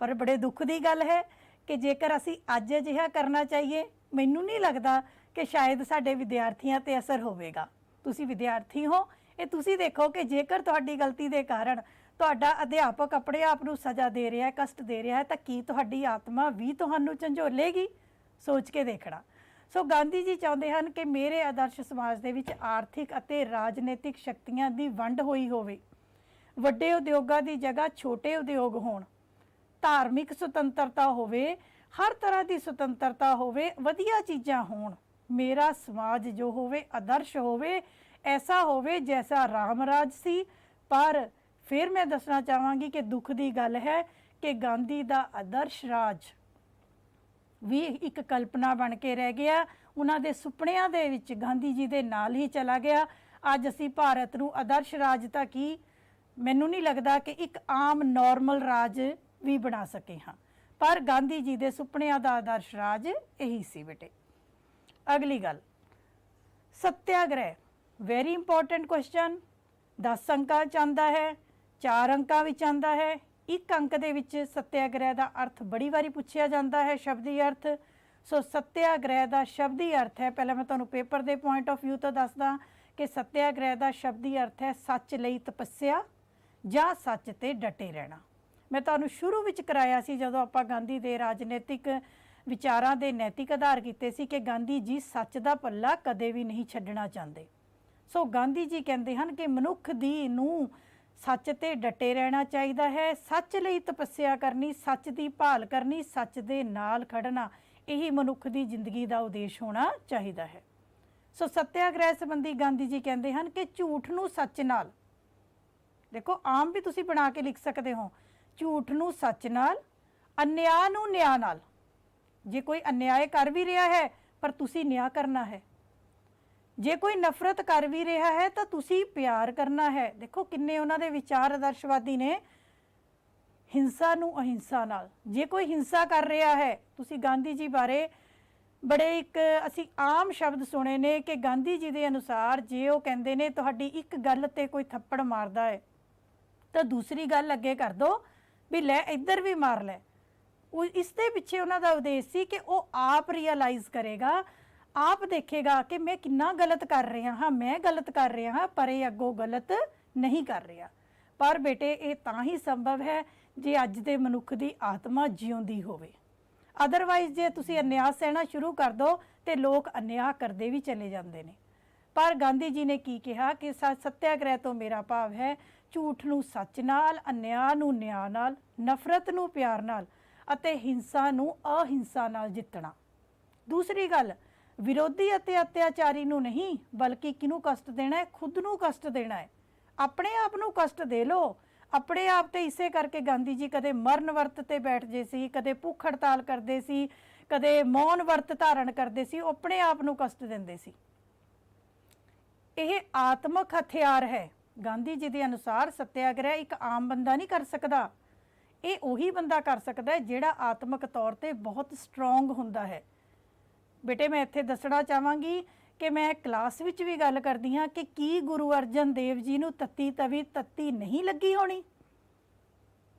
ਪਰ ਬੜੇ ਦੁੱਖ ਦੀ ਗੱਲ ਹੈ ਕਿ ਜੇਕਰ ਅਸੀਂ ਅੱਜ ਅਜਿਹਾ ਕਰਨਾ ਚਾਹੀਏ, ਮੈਨੂੰ ਨਹੀਂ ਲੱਗਦਾ ਕਿ ਸ਼ਾਇਦ ਸਾਡੇ ਵਿਦਿਆਰਥੀਆਂ ਤੇ ਅਸਰ ਹੋਵੇਗਾ। ਤੁਸੀਂ ਵਿਦਿਆਰਥੀ ਹੋ, ਇਹ ਤੁਸੀਂ ਦੇਖੋ ਕਿ ਜੇਕਰ ਤੁਹਾਡੀ ਗਲਤੀ ਦੇ ਕਾਰਨ ਤੁਹਾਡਾ ਅਧਿਆਪਕ ਆਪਣੇ ਆਪ ਨੂੰ ਸਜ਼ਾ ਦੇ ਰਿਹਾ ਹੈ, ਕਸ਼ਟ ਦੇ ਰਿਹਾ ਹੈ, ਤਾਂ ਕੀ ਤੁਹਾਡੀ ਆਤਮਾ ਵੀ ਤੁਹਾਨੂੰ ਝੰਜੋਲੇਗੀ? ਸੋਚ ਕੇ ਦੇਖਣਾ। ਸੋ ਗਾਂਧੀ ਜੀ ਚਾਹੁੰਦੇ ਹਨ ਕਿ ਮੇਰੇ ਆਦਰਸ਼ ਸਮਾਜ ਦੇ ਵਿੱਚ ਆਰਥਿਕ ਅਤੇ ਰਾਜਨੀਤਿਕ ਸ਼ਕਤੀਆਂ ਦੀ ਵੰਡ ਹੋਈ ਹੋਵੇ, ਵੱਡੇ ਉਦਯੋਗਾਂ ਦੀ ਜਗ੍ਹਾ ਛੋਟੇ ਉਦਯੋਗ ਹੋਣ, ਧਾਰਮਿਕ ਸੁਤੰਤਰਤਾ ਹੋਵੇ, ਹਰ ਤਰ੍ਹਾਂ ਦੀ ਸੁਤੰਤਰਤਾ ਹੋਵੇ, ਵਧੀਆ ਚੀਜ਼ਾਂ ਹੋਣ। ਮੇਰਾ ਸਮਾਜ ਜੋ ਹੋਵੇ ਆਦਰਸ਼ ਹੋਵੇ, ਐਸਾ ਹੋਵੇ ਜੈਸਾ ਰਾਮ ਰਾਜ ਸੀ। ਪਰ ਫਿਰ ਮੈਂ ਦੱਸਣਾ ਚਾਹਾਂਗੀ ਕਿ ਦੁੱਖ ਦੀ ਗੱਲ ਹੈ ਕਿ ਗਾਂਧੀ ਦਾ ਆਦਰਸ਼ ਰਾਜ ਵੀ ਇੱਕ ਕਲਪਨਾ ਬਣ ਕੇ ਰਹਿ ਗਿਆ, ਉਹਨਾਂ ਦੇ ਸੁਪਨਿਆਂ ਦੇ ਵਿੱਚ ਗਾਂਧੀ ਜੀ ਦੇ ਨਾਲ ਹੀ ਚਲਾ ਗਿਆ। ਅੱਜ ਅਸੀਂ ਭਾਰਤ ਨੂੰ ਆਦਰਸ਼ ਰਾਜ ਤਾਂ ਕੀ, ਮੈਨੂੰ ਨਹੀਂ ਲੱਗਦਾ ਕਿ ਇੱਕ ਆਮ ਨਾਰਮਲ ਰਾਜ ਵੀ ਬਣਾ ਸਕੇ ਹਾਂ, ਪਰ ਗਾਂਧੀ ਜੀ ਦੇ ਸੁਪਨਿਆਂ ਦਾ ਆਦਰਸ਼ ਰਾਜ ਇਹੀ ਸੀ ਬੇਟੇ। ਅਗਲੀ ਗੱਲ, ਸੱਤਿਆਗ੍ਰਹਿ, ਵੈਰੀ ਇੰਪੋਰਟੈਂਟ ਕੁਐਸਚਨ। 10 ਅੰਕਾਂ 'ਚ ਆਉਂਦਾ ਹੈ, 4 ਅੰਕਾਂ ਵਿੱਚ ਆਉਂਦਾ ਹੈ, 1 ਅੰਕ ਦੇ ਵਿੱਚ ਸੱਤਿਆਗ੍ਰਹਿ ਦਾ ਅਰਥ ਬੜੀ ਵਾਰੀ ਪੁੱਛਿਆ ਜਾਂਦਾ ਹੈ, ਸ਼ਬਦੀ ਅਰਥ। ਸੋ ਸੱਤਿਆਗ੍ਰਹਿ ਦਾ ਸ਼ਬਦੀ ਅਰਥ ਹੈ, ਪਹਿਲਾਂ ਮੈਂ ਤੁਹਾਨੂੰ ਪੇਪਰ ਦੇ ਪੁਆਇੰਟ ਆਫ ਵਿਊ ਤੋਂ ਦੱਸਦਾ ਕਿ ਸੱਤਿਆਗ੍ਰਹਿ ਦਾ ਸ਼ਬਦੀ ਅਰਥ ਹੈ ਸੱਚ ਲਈ ਤਪੱਸਿਆ ਜਾਂ ਸੱਚ ਤੇ ਡਟੇ ਰਹਿਣਾ। ਮੈਂ ਤੁਹਾਨੂੰ ਸ਼ੁਰੂ ਵਿੱਚ ਕਰਾਇਆ ਸੀ ਜਦੋਂ ਆਪਾਂ ਗਾਂਧੀ ਦੇ ਰਾਜਨੀਤਿਕ ਵਿਚਾਰਾਂ ਦੇ ਨੈਤਿਕ ਆਧਾਰ ਕੀਤੇ ਸੀ ਕਿ ਗਾਂਧੀ ਜੀ ਸੱਚ ਦਾ ਪੱਲਾ ਕਦੇ ਵੀ ਨਹੀਂ ਛੱਡਣਾ ਚਾਹੁੰਦੇ। ਸੋ ਗਾਂਧੀ ਜੀ ਕਹਿੰਦੇ ਹਨ ਕਿ ਮਨੁੱਖ ਦੀ ਨੂੰ ਸੱਚ ਤੇ ਡਟੇ ਰਹਿਣਾ ਚਾਹੀਦਾ ਹੈ, ਸੱਚ ਲਈ ਤਪੱਸਿਆ ਕਰਨੀ, ਸੱਚ ਦੀ ਭਾਲ ਕਰਨੀ, ਸੱਚ ਦੇ ਨਾਲ ਖੜਨਾ, ਇਹੀ ਮਨੁੱਖ ਦੀ ਜ਼ਿੰਦਗੀ ਦਾ ਉਦੇਸ਼ ਹੋਣਾ ਚਾਹੀਦਾ ਹੈ। ਸੋ ਸੱਤਿਆਗ੍ਰਹਿ ਸੰਬੰਧੀ ਗਾਂਧੀ ਜੀ ਕਹਿੰਦੇ ਹਨ ਕਿ ਝੂਠ ਨੂੰ ਸੱਚ ਨਾਲ, ਦੇਖੋ ਆਮ ਵੀ ਤੁਸੀਂ ਬਣਾ ਕੇ ਲਿਖ ਸਕਦੇ ਹੋ, ਝੂਠ ਨੂੰ ਸੱਚ ਨਾਲ, ਅਨਿਆਂ ਨੂੰ ਨਿਆਂ ਨਾਲ। ਜੇ ਕੋਈ ਅਨਿਆਏ ਕਰ ਵੀ ਰਿਹਾ ਹੈ ਪਰ ਤੁਸੀਂ ਨਿਆਂ ਕਰਨਾ ਹੈ, ਜੇ ਕੋਈ ਨਫ਼ਰਤ ਕਰ ਵੀ ਰਿਹਾ ਹੈ ਤਾਂ ਤੁਸੀਂ ਪਿਆਰ ਕਰਨਾ ਹੈ। ਦੇਖੋ ਕਿੰਨੇ ਉਹਨਾਂ ਦੇ ਵਿਚਾਰ ਆਦਰਸ਼ਵਾਦੀ ਨੇ। ਹਿੰਸਾ ਨੂੰ ਅਹਿੰਸਾ ਨਾਲ, ਜੇ ਕੋਈ ਹਿੰਸਾ ਕਰ ਰਿਹਾ ਹੈ, ਤੁਸੀਂ ਗਾਂਧੀ ਜੀ ਬਾਰੇ ਬੜੇ ਇੱਕ ਅਸੀਂ ਆਮ ਸ਼ਬਦ ਸੁਣੇ ਨੇ ਕਿ ਗਾਂਧੀ ਜੀ ਦੇ ਅਨੁਸਾਰ ਜੇ ਉਹ ਕਹਿੰਦੇ ਨੇ ਤੁਹਾਡੀ ਇੱਕ ਗੱਲ ਤੇ ਕੋਈ ਥੱਪੜ ਮਾਰਦਾ ਹੈ ਤਾਂ ਦੂਸਰੀ ਗੱਲ ਅੱਗੇ ਕਰ ਦੋ ਵੀ ਲੈ ਇੱਧਰ ਵੀ ਮਾਰ ਲੈ। ਉਹ ਇਸ ਦੇ ਪਿੱਛੇ ਉਹਨਾਂ ਦਾ ਉਦੇਸ਼ ਸੀ ਕਿ ਉਹ ਆਪ ਰਿਅਲਾਈਜ਼ ਕਰੇਗਾ, ਆਪ ਦੇਖੇਗਾ ਕਿ ਮੈਂ ਕਿੰਨਾ ਗਲਤ ਕਰ ਰਿਹਾ ਹਾਂ, ਮੈਂ ਗਲਤ ਕਰ ਰਿਹਾ ਹਾਂ, ਪਰ ਇਹ ਅੱਗੋਂ ਗਲਤ ਨਹੀਂ ਕਰ ਰਿਹਾ। ਪਰ ਬੇਟੇ ਇਹ ਤਾਂ ਹੀ ਸੰਭਵ ਹੈ ਜੇ ਅੱਜ ਦੇ ਮਨੁੱਖ ਦੀ ਆਤਮਾ ਜਿਉਂਦੀ ਹੋਵੇ। ਅਦਰਵਾਈਜ਼ ਜੇ ਤੁਸੀਂ ਅਨਿਆਂ ਸਹਿਣਾ ਸ਼ੁਰੂ ਕਰ ਦਿਓ ਤੇ ਲੋਕ ਅਨਿਆਂ ਕਰਦੇ ਵੀ ਚਲੇ ਜਾਂਦੇ ਨੇ। ਪਰ ਗਾਂਧੀ ਜੀ ਨੇ ਕੀ ਕਿਹਾ ਕਿ ਸੱਤਿਆਗ੍ਰਹਿ ਤੋਂ ਮੇਰਾ ਭਾਵ ਹੈ ਝੂਠ ਨੂੰ ਸੱਚ ਨਾਲ, ਅਨਿਆਂ ਨੂੰ ਨਿਆਂ ਨਾਲ, ਨਫ਼ਰਤ ਨੂੰ ਪਿਆਰ ਨਾਲ ਅਤੇ ਹਿੰਸਾ ਨੂੰ ਅਹਿੰਸਾ ਨਾਲ ਜਿੱਤਣਾ। ਦੂਸਰੀ ਗੱਲ, ਵਿਰੋਧੀ ਅਤੇ ਅਤਿਆਚਾਰੀ ਨੂੰ ਨਹੀਂ ਬਲਕਿ ਕਿਹਨੂੰ ਕਸ਼ਟ ਦੇਣਾ ਹੈ? ਖੁਦ ਨੂੰ ਕਸ਼ਟ ਦੇਣਾ ਹੈ। ਆਪਣੇ ਆਪ ਨੂੰ ਕਸ਼ਟ ਦੇ ਲਓ ਆਪਣੇ ਆਪ ਤੇ। ਇਸੇ ਕਰਕੇ ਗਾਂਧੀ ਜੀ ਕਦੇ ਮਰਨ ਵਰਤ ਤੇ ਬੈਠਦੇ ਸੀ, ਕਦੇ ਭੁੱਖ ਹੜਤਾਲ ਕਰਦੇ ਸੀ, ਕਦੇ ਮੌਨ ਵਰਤ ਧਾਰਨ ਕਰਦੇ ਸੀ। ਉਹ ਆਪਣੇ ਆਪ ਨੂੰ ਕਸ਼ਟ ਦਿੰਦੇ ਸੀ। ਇਹ ਆਤਮਕ ਹਥਿਆਰ ਹੈ। ਗਾਂਧੀ ਜੀ ਦੇ ਅਨੁਸਾਰ ਸੱਤਿਆਗ੍ਰਹਿ ਇੱਕ ਆਮ ਬੰਦਾ ਨਹੀਂ ਕਰ ਸਕਦਾ। ਇਹ ਉਹੀ ਬੰਦਾ ਕਰ ਸਕਦਾ ਹੈ ਜਿਹੜਾ ਆਤਮਕ ਤੌਰ ਤੇ ਬਹੁਤ ਸਟਰੋਂਗ ਹੁੰਦਾ ਹੈ। ਬੇਟੇ ਮੈਂ ਇੱਥੇ ਦੱਸਣਾ ਚਾਹਾਂਗੀ ਕਿ ਮੈਂ ਕਲਾਸ ਵਿੱਚ ਵੀ ਗੱਲ ਕਰਦੀ ਹਾਂ ਕਿ ਕੀ ਗੁਰੂ ਅਰਜਨ ਦੇਵ ਜੀ ਨੂੰ ਤੱਤੀ ਤਵੀ ਤੱਤੀ ਨਹੀਂ ਲੱਗੀ ਹੋਣੀ?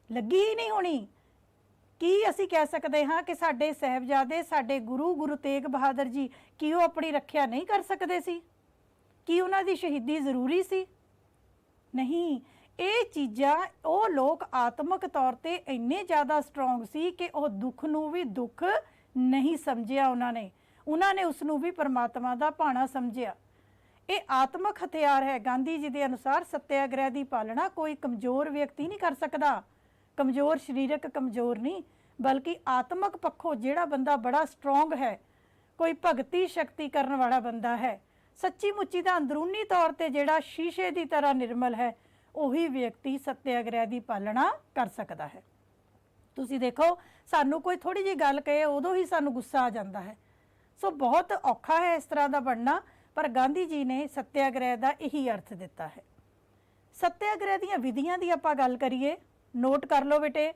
ਲੱਗੀ ਹੀ ਨਹੀਂ ਹੋਣੀ। ਕੀ ਅਸੀਂ ਕਹਿ ਸਕਦੇ ਹਾਂ ਕਿ ਸਾਡੇ ਸਾਹਿਬਜ਼ਾਦੇ, ਸਾਡੇ ਗੁਰੂ ਤੇਗ ਬਹਾਦਰ ਜੀ, ਕੀ ਉਹ ਆਪਣੀ ਰੱਖਿਆ ਨਹੀਂ ਕਰ ਸਕਦੇ ਸੀ? ਕੀ ਉਹਨਾਂ ਦੀ ਸ਼ਹੀਦੀ ਜ਼ਰੂਰੀ ਸੀ? ਨਹੀਂ। ਇਹ ਚੀਜ਼ਾਂ, ਉਹ ਲੋਕ ਆਤਮਕ ਤੌਰ ਤੇ ਇੰਨੇ ਜ਼ਿਆਦਾ ਸਟਰੋਂਗ ਸੀ ਕਿ ਉਹ ਦੁੱਖ ਨੂੰ ਵੀ ਦੁੱਖ ਨਹੀਂ ਸਮਝਿਆ। ਉਹਨਾਂ ਨੇ ਉਸ ਨੂੰ ਵੀ ਪਰਮਾਤਮਾ ਦਾ ਭਾਣਾ ਸਮਝਿਆ। ਇਹ ਆਤਮਕ ਹਥਿਆਰ ਹੈ। ਗਾਂਧੀ ਜੀ ਦੇ ਅਨੁਸਾਰ ਸੱਤਿਆਗ੍ਰਹਿ ਦੀ ਪਾਲਣਾ ਕੋਈ ਕਮਜ਼ੋਰ ਵਿਅਕਤੀ ਨਹੀਂ ਕਰ ਸਕਦਾ। ਕਮਜ਼ੋਰ ਸਰੀਰਕ ਕਮਜ਼ੋਰ ਨਹੀਂ ਬਲਕਿ ਆਤਮਕ ਪੱਖੋਂ ਜਿਹੜਾ ਬੰਦਾ ਬੜਾ ਸਟਰੋਂਗ ਹੈ, ਕੋਈ ਭਗਤੀ ਸ਼ਕਤੀ ਕਰਨ ਵਾਲਾ ਬੰਦਾ ਹੈ, ਸੱਚੀ ਮੁੱਚੀ ਦਾ ਅੰਦਰੂਨੀ ਤੌਰ ਤੇ ਜਿਹੜਾ ਸ਼ੀਸ਼ੇ ਦੀ ਤਰ੍ਹਾਂ ਨਿਰਮਲ ਹੈ, ਉਹੀ ਵਿਅਕਤੀ ਸੱਤਿਆਗ੍ਰਹਿ ਦੀ ਪਾਲਣਾ ਕਰ ਸਕਦਾ ਹੈ। ਤੁਸੀਂ ਦੇਖੋ ਸਾਨੂੰ ਕੋਈ ਥੋੜੀ ਜਿਹੀ ਗੱਲ ਕਹੇ ਉਦੋਂ ਹੀ ਸਾਨੂੰ ਗੁੱਸਾ ਆ ਜਾਂਦਾ ਹੈ। ਸੋ ਬਹੁਤ ਔਖਾ ਹੈ ਇਸ ਤਰ੍ਹਾਂ ਦਾ ਬਣਨਾ। ਪਰ ਗਾਂਧੀ ਜੀ ਨੇ ਸੱਤਿਆਗ੍ਰਹਿ ਦਾ ਇਹੀ ਅਰਥ ਦਿੱਤਾ ਹੈ। ਸੱਤਿਆਗ੍ਰਹਿ ਦੀਆਂ ਵਿਧੀਆਂ ਦੀ ਆਪਾਂ ਗੱਲ ਕਰੀਏ, ਨੋਟ ਕਰ ਲਓ ਬੇਟੇ।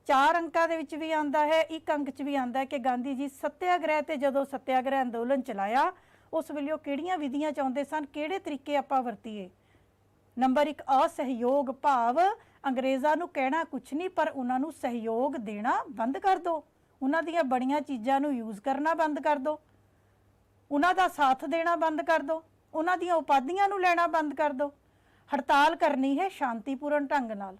4 ਅੰਕਾਂ ਦੇ ਵਿੱਚ ਵੀ ਆਂਦਾ ਹੈ, 1 ਅੰਕ 'ਚ ਵੀ ਆਂਦਾ ਹੈ ਕਿ ਗਾਂਧੀ ਜੀ ਸੱਤਿਆਗ੍ਰਹਿ ਤੇ ਜਦੋਂ ਸੱਤਿਆਗ੍ਰਹਿ ਅੰਦੋਲਨ ਚਲਾਇਆ ਉਸ ਵੇਲੇ ਉਹ ਕਿਹੜੀਆਂ ਵਿਧੀਆਂ ਚਾਹੁੰਦੇ ਸਨ, ਕਿਹੜੇ ਤਰੀਕੇ ਆਪਾਂ ਵਰਤੀਏ। ਨੰਬਰ 1, ਅਸਹਿਯੋਗ, ਭਾਵ ਅੰਗਰੇਜ਼ਾਂ ਨੂੰ ਕਹਿਣਾ ਕੁਛ ਨਹੀਂ ਪਰ ਉਹਨਾਂ ਨੂੰ ਸਹਿਯੋਗ ਦੇਣਾ ਬੰਦ ਕਰ ਦਿਓ। ਉਹਨਾਂ ਦੀਆਂ ਬੜੀਆਂ ਚੀਜ਼ਾਂ ਨੂੰ ਯੂਜ਼ ਕਰਨਾ ਬੰਦ ਕਰ ਦਿਓ, ਉਹਨਾਂ ਦਾ ਸਾਥ ਦੇਣਾ ਬੰਦ ਕਰ ਦਿਓ, ਉਹਨਾਂ ਦੀਆਂ ਉਪਾਧੀਆਂ ਨੂੰ ਲੈਣਾ ਬੰਦ ਕਰ ਦਿਓ। ਹੜਤਾਲ ਕਰਨੀ ਹੈ ਸ਼ਾਂਤੀਪੂਰਨ ਢੰਗ ਨਾਲ,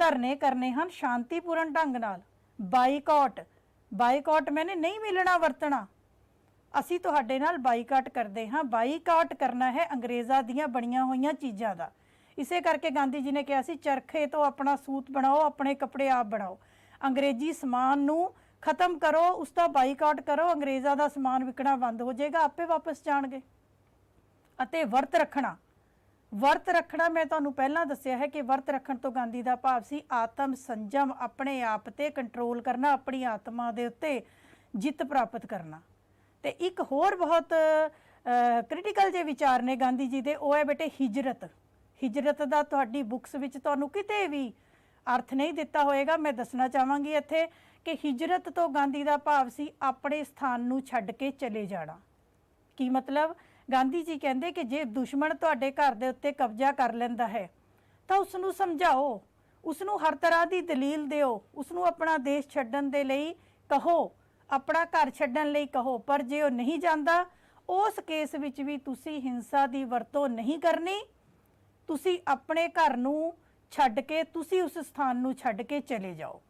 ਧਰਨੇ ਕਰਨੇ ਹਨ ਸ਼ਾਂਤੀਪੂਰਨ ਢੰਗ ਨਾਲ। ਬਾਈਕਾਟ ਮੈਨੇ ਨਹੀਂ ਮਿਲਣਾ ਵਰਤਣਾ, ਅਸੀਂ ਤੁਹਾਡੇ ਨਾਲ ਬਾਈਕਾਟ ਕਰਦੇ ਹਾਂ। ਬਾਈਕਾਟ ਕਰਨਾ ਹੈ ਅੰਗਰੇਜ਼ਾਂ ਦੀਆਂ ਬਣੀਆਂ ਹੋਈਆਂ ਚੀਜ਼ਾਂ ਦਾ। ਇਸੇ ਕਰਕੇ ਗਾਂਧੀ ਜੀ ਨੇ ਕਿਹਾ ਸੀ ਚਰਖੇ ਤੋਂ ਆਪਣਾ ਸੂਤ ਬਣਾਓ, ਆਪਣੇ ਕੱਪੜੇ ਆਪ ਬਣਾਓ, ਅੰਗਰੇਜ਼ੀ ਸਮਾਨ ਨੂੰ ਖਤਮ ਕਰੋ, ਉਸ ਦਾ ਬਾਈਕਾਟ ਕਰੋ, ਅੰਗਰੇਜ਼ਾਂ ਦਾ ਸਮਾਨ ਵਿਕਣਾ ਬੰਦ ਹੋ ਜਾਏਗਾ, ਆਪੇ ਵਾਪਸ ਜਾਣਗੇ। ਅਤੇ ਵਰਤ ਰੱਖਣਾ ਮੈਂ ਤੁਹਾਨੂੰ ਪਹਿਲਾਂ ਦੱਸਿਆ ਹੈ ਕਿ ਵਰਤ ਰੱਖਣ ਤੋਂ ਗਾਂਧੀ ਦਾ ਭਾਵ ਸੀ ਆਤਮ ਸੰਜਮ, ਆਪਣੇ ਆਪ ਤੇ ਕੰਟਰੋਲ ਕਰਨਾ, ਆਪਣੀ ਆਤਮਾ ਦੇ ਉੱਤੇ ਜਿੱਤ ਪ੍ਰਾਪਤ ਕਰਨਾ। ਤੇ ਇੱਕ ਹੋਰ ਬਹੁਤ ਕ੍ਰਿਟੀਕਲ ਜਿਹੇ ਵਿਚਾਰ ਨੇ ਗਾਂਧੀ ਜੀ ਦੇ, ਉਹ ਹੈ ਬੇਟੇ ਹਿਜਰਤ ਦਾ ਤੁਹਾਡੀ ਬੁੱਕਸ ਵਿੱਚ ਤੁਹਾਨੂੰ ਕਿਤੇ ਵੀ ਅਰਥ ਨਹੀਂ ਦਿੱਤਾ ਹੋਏਗਾ। ਮੈਂ ਦੱਸਣਾ ਚਾਹਾਂਗੀ ਇੱਥੇ ਕਿ ਹਿਜਰਤ ਤੋਂ ਗਾਂਧੀ ਦਾ ਭਾਵ ਸੀ ਆਪਣੇ ਸਥਾਨ ਨੂੰ ਛੱਡ ਕੇ ਚਲੇ ਜਾਣਾ। ਕੀ ਮਤਲਬ? ਗਾਂਧੀ ਜੀ ਕਹਿੰਦੇ ਕਿ ਜੇ ਦੁਸ਼ਮਣ ਤੁਹਾਡੇ ਘਰ ਦੇ ਉੱਤੇ ਕਬਜ਼ਾ ਕਰ ਲੈਂਦਾ ਹੈ ਤਾਂ ਉਸ ਨੂੰ ਸਮਝਾਓ, ਉਸ ਨੂੰ ਹਰ ਤਰ੍ਹਾਂ ਦੀ ਦਲੀਲ ਦਿਓ, ਉਸ ਨੂੰ ਆਪਣਾ ਦੇਸ਼ ਛੱਡਣ ਦੇ ਲਈ ਕਹੋ, ਆਪਣਾ ਘਰ ਛੱਡਣ ਲਈ ਕਹੋ। ਪਰ ਜੇ ਉਹ ਨਹੀਂ ਜਾਂਦਾ ਉਸ ਕੇਸ ਵਿੱਚ ਵੀ ਤੁਸੀਂ ਹਿੰਸਾ ਦੀ ਵਰਤੋਂ ਨਹੀਂ ਕਰਨੀ, ਤੁਸੀਂ ਆਪਣੇ ਘਰ ਨੂੰ ਛੱਡ ਕੇ, ਤੁਸੀਂ ਉਸ ਸਥਾਨ ਨੂੰ ਛੱਡ ਕੇ ਚਲੇ ਜਾਓ।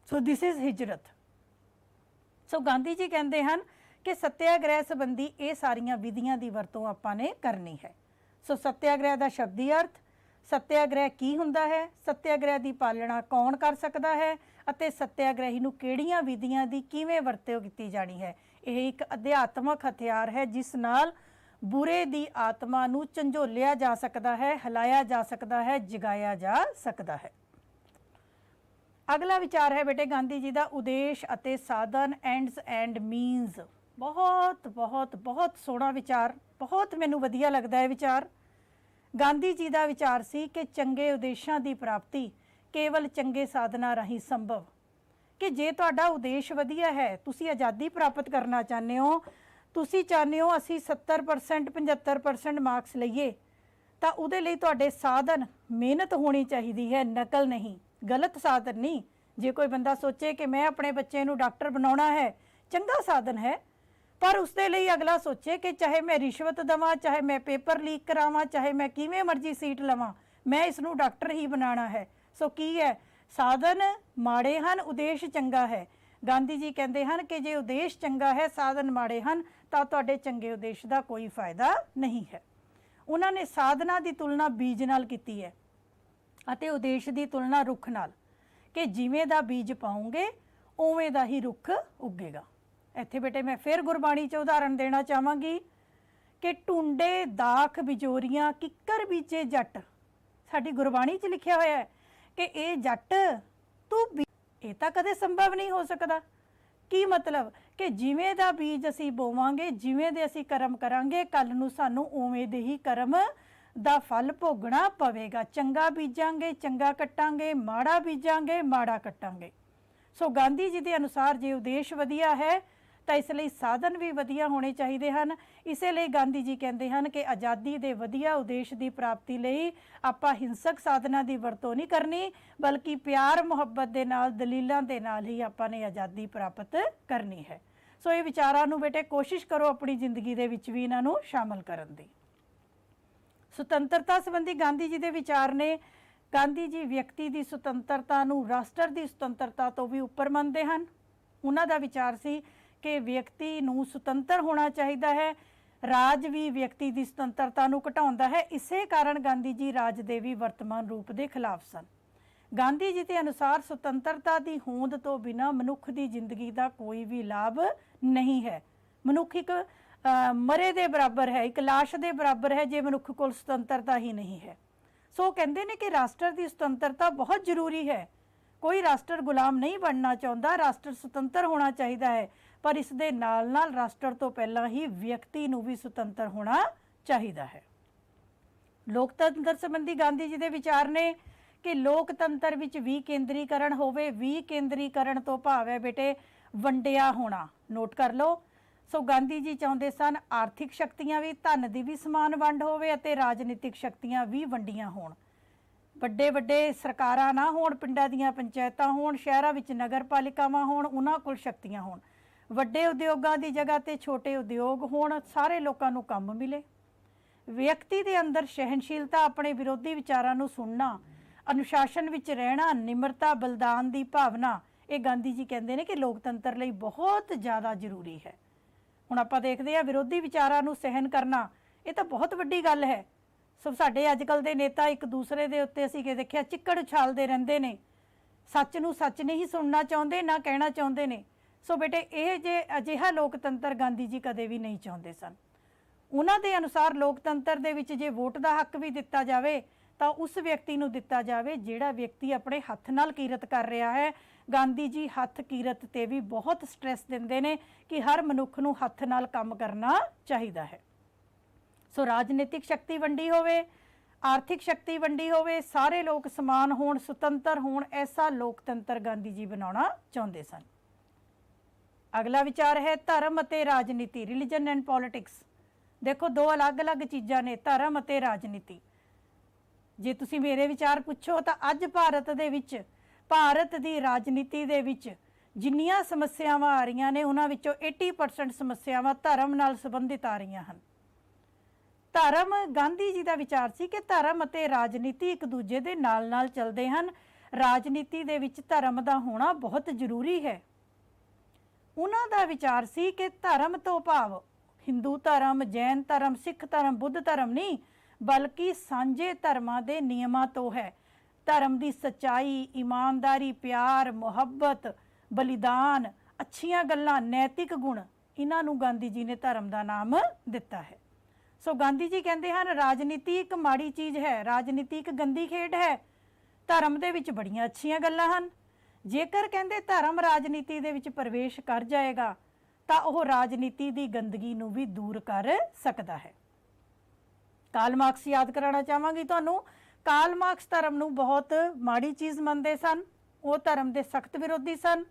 ਸੋ ਦਿਸ ਇਜ਼ ਹਿਜਰਤ। ਸੋ ਗਾਂਧੀ ਜੀ ਕਹਿੰਦੇ ਹਨ ਕਿ ਸੱਤਿਆਗ੍ਰਹਿ ਸੰਬੰਧੀ ਇਹ ਸਾਰੀਆਂ ਵਿਧੀਆਂ ਦੀ ਵਰਤੋਂ ਆਪਾਂ ਨੇ ਕਰਨੀ ਹੈ। ਸੋ ਸੱਤਿਆਗ੍ਰਹਿ ਦਾ ਸ਼ਬਦੀ ਅਰਥ, ਸੱਤਿਆਗ੍ਰਹਿ ਕੀ ਹੁੰਦਾ ਹੈ, ਸੱਤਿਆਗ੍ਰਹਿ ਦੀ ਪਾਲਣਾ ਕੌਣ ਕਰ ਸਕਦਾ ਹੈ ਅਤੇ ਸੱਤਿਆਗ੍ਰਹੀ ਨੂੰ ਕਿਹੜੀਆਂ ਵਿਧੀਆਂ ਦੀ ਕਿਵੇਂ ਵਰਤੋਂ ਕੀਤੀ ਜਾਣੀ ਹੈ। ਇਹ ਇੱਕ ਅਧਿਆਤਮਕ ਹਥਿਆਰ ਹੈ ਜਿਸ ਨਾਲ ਬੁਰੇ ਦੀ ਆਤਮਾ ਨੂੰ ਝੰਜੋਲਿਆ ਜਾ ਸਕਦਾ ਹੈ, ਹਿਲਾਇਆ ਜਾ ਸਕਦਾ ਹੈ, ਜਗਾਇਆ ਜਾ ਸਕਦਾ ਹੈ। ਅਗਲਾ ਵਿਚਾਰ ਹੈ ਬੇਟੇ ਗਾਂਧੀ ਜੀ ਦਾ ਉਦੇਸ਼ ਅਤੇ ਸਾਧਨ, ਐਂਡਸ ਐਂਡ ਮੀਨਸ। ਬਹੁਤ ਬਹੁਤ ਬਹੁਤ ਸੋਹਣਾ ਵਿਚਾਰ, ਬਹੁਤ ਮੈਨੂੰ ਵਧੀਆ ਲੱਗਦਾ ਹੈ ਵਿਚਾਰ। ਗਾਂਧੀ ਜੀ ਦਾ ਵਿਚਾਰ ਸੀ ਕਿ ਚੰਗੇ ਉਦੇਸ਼ਾਂ ਦੀ ਪ੍ਰਾਪਤੀ ਕੇਵਲ ਚੰਗੇ ਸਾਧਨਾਂ ਰਾਹੀਂ ਸੰਭਵ। ਕਿ ਜੇ ਤੁਹਾਡਾ ਉਦੇਸ਼ ਵਧੀਆ ਹੈ, ਤੁਸੀਂ ਆਜ਼ਾਦੀ ਪ੍ਰਾਪਤ ਕਰਨਾ ਚਾਹੁੰਦੇ ਹੋ, ਤੁਸੀਂ ਚਾਹੁੰਦੇ ਹੋ ਅਸੀਂ 70% 75% ਮਾਰਕਸ ਲਈਏ, ਤਾਂ ਉਹਦੇ ਲਈ ਤੁਹਾਡੇ ਸਾਧਨ, ਮਿਹਨਤ ਹੋਣੀ ਚਾਹੀਦੀ ਹੈ, ਨਕਲ ਨਹੀਂ, ਗਲਤ ਸਾਧਨ ਨਹੀਂ। ਜੇ ਕੋਈ ਬੰਦਾ ਸੋਚੇ ਕਿ ਮੈਂ ਆਪਣੇ ਬੱਚੇ ਨੂੰ ਡਾਕਟਰ ਬਣਾਉਣਾ ਹੈ, ਚੰਗਾ ਸਾਧਨ ਹੈ, ਪਰ ਉਸਦੇ ਲਈ ਅਗਲਾ ਸੋਚੇ ਕਿ ਚਾਹੇ ਮੈਂ ਰਿਸ਼ਵਤ ਦੇਵਾਂ, ਚਾਹੇ ਮੈਂ ਪੇਪਰ ਲੀਕ ਕਰਾਵਾਂ, ਚਾਹੇ ਮੈਂ ਕਿਵੇਂ ਮਰਜ਼ੀ ਸੀਟ ਲਵਾਂ, मैं इसनूं डॉक्टर ही बनाना है। सो की है, साधन माड़े हन, उदेश चंगा है। गांधी जी कहते हैं कि जे उदेश चंगा है, साधन माड़े हन, तो तुहाडे चंगे उदेश का कोई फायदा नहीं है। उन्होंने साधना की तुलना बीज नाल कीती है अते उदेश की तुलना रुख नाल, कि जिवें दा बीज पाओगे उवें दा ही रुख उगेगा। इत्थे बेटे मैं फिर गुरबाणी च उदाहरण देना चाहांगी कि टुंडे दाख बिजोरियां किकर बीजे जट, साडी गुरबाणी च लिखिया होया है कि ए जट तू ये तो कदे संभव नहीं हो सकता। की मतलब कि जिवें दा बीज असी बोवांगे, जिवें दे असी कर्म करांगे, कल नूं सानूं उवें दे ही कर्म दा फल भोगना पवेगा। चंगा बीजांगे चंगा कट्टांगे, माड़ा बीजांगे माड़ा कट्टांगे। सो गांधी जी के अनुसार जे उदेश वधिया है तो इसलिए साधन भी वधिया होने चाहिए हैं। इसलिए गांधी जी कहते हैं कि आज़ादी के वधिया उदेश की प्राप्ति लई आपां हिंसक साधना की वरतों नहीं करनी, बल्कि प्यार मुहब्बत के नाल दलीलों के नाल ही आपां ने आज़ादी प्राप्त करनी है। सो ये विचारां नूं बेटे कोशिश करो अपनी जिंदगी दे विच भी इन्हां नूं शामिल करन दी। सुतंत्रता संबंधी गांधी जी के विचार ने। गांधी जी व्यक्ति की सुतंत्रता नूं राष्ट्र की सुतंत्रता तो भी उपर मनते हैं। उन्हां दा विचार सी कि व्यक्ति नूं सुतंत्र होना चाहिए है, राज भी व्यक्ति की सुतंत्रता नूं घटाउंदा है। इसे कारण गांधी जी राज दे भी वर्तमान रूप के खिलाफ सन। गांधी जी के अनुसार सुतंत्रता की होंद तो बिना मनुख की जिंदगी का कोई भी लाभ नहीं है। मनुख एक मरे दे बराबर है, एक लाश के बराबर है जे मनुख कोल सुतंत्रता ही नहीं है। सो कहते हैं कि राष्ट्र की सुतंत्रता बहुत जरूरी है। कोई राष्ट्र गुलाम नहीं बनना चाहता, राष्ट्र सुतंत्र होना चाहिए है, पर इस दे नाल नाल राष्ट्र तो पहला ही व्यक्ति नूं भी सुतंत्र होना चाहिए है। लोकतंत्र संबंधी गांधी जी के विचार ने कि लोकतंत्र विच विकेंद्रीकरण होवे। विकेंद्रीकरण तो भाव है बेटे वंडिया होना। नोट कर लो। सो गांधी जी चाहते सन आर्थिक शक्तियां भी, धन की भी समान वंड होवे अते राजनीतिक शक्तियां भी वंडियां होण। ਵੱਡੇ ਵੱਡੇ ਸਰਕਾਰਾਂ ना होण, पिंडां दीयां पंचायतां होण, शहरां विच नगर पालिकावां होण, उन्हां कोल शक्तियां होण। ਵੱਡੇ उद्योगां दी जगह ते छोटे उद्योग होण, सारे लोकां नूं काम मिले। व्यक्ति दे अंदर सहनशीलता, अपने विरोधी विचारां नूं सुनना, अनुशासन विच रहना, निमरता, बलिदान दी भावना, ये गांधी जी कहते हैं कि लोकतंत्र लई बहुत ज़्यादा जरूरी है। हुण आपां देखदे आ विरोधी विचारां नूं सहन करना, ये तो बहुत वड्डी गल है। सो साडे अजकल दे नेता एक दूसरे दे उत्ते असीं देखिआ चिक्कड़ उछालते रहंदे ने, सच नूं सच नहीं सुनना चाहुंदे ना कहना चाहुंदे ने। सो बेटे ये जे अजिहा लोकतंत्र गांधी जी कदे भी नहीं चाहुंदे सन। उन्हां दे अनुसार लोकतंत्र दे विच जे वोट दा हक भी दिता जावे तो उस व्यक्ति नूं दिता जावे जिहड़ा व्यक्ति अपने हत्थ नाल कीरत कर रहा है। गांधी जी हत्थ कीरत ते भी बहुत स्ट्रैस दिंदे ने कि हर मनुख नूं हत्थ नाल काम करना चाहिए है। सो राजनीतिक शक्ति वंडी होवे, आर्थिक शक्ति वंडी होवे, सारे लोग समान होण, सुतंत्र होण, ऐसा लोकतंत्र गांधी जी बनाउणा चाहुंदे सन। अगला विचार है धर्म अते राजनीति, रिलीजन एंड पॉलिटिक्स। देखो दो अलग अलग चीज़ां ने, धर्म अते राजनीति। जे तुसीं मेरे विचार पुछो तो अज भारत दे विच, भारत दी राजनीति दे विच जिन्नियां समस्यावां आ रहीआं ने उन्हां विचों 80% समस्यावां धर्म नाल संबंधित आ रहीआं हन। धर्म, गांधी जी का विचार सी कि धर्म अते राजनीति एक दूजे दे नाल नाल चलदे हन। राजनीति दे विच धर्म दा होना बहुत जरूरी है। उन्हां दा विचार सी कि धर्म तो भाव हिंदू धर्म, जैन धर्म, सिख धर्म, बुद्ध धर्म नहीं, बल्कि सांझे धर्मां दे नियमां तो है। धर्म की सच्चाई, ईमानदारी, प्यार, मुहब्बत, बलिदान, अच्छियां गल्लां, नैतिक गुण, इन्हां नूं गांधी जी ने धर्म का नाम दिता है। सो गांधी जी कहते हैं राजनीति एक माड़ी चीज़ है, राजनीति एक गंदी खेड है। धर्म दे विच बड़ियां अच्छियां गल्लां हन। जेकर कहते धर्म राजनीति दे विच प्रवेश कर जाएगा तो वह राजनीति की गंदगी नूं भी दूर कर सकता है। कार्ल मार्क्स याद कराना चाहांगी तुहानूं। कार्ल मार्क्स धर्म नूं बहुत माड़ी चीज़ मनते सन, वो धर्म के सख्त विरोधी सन।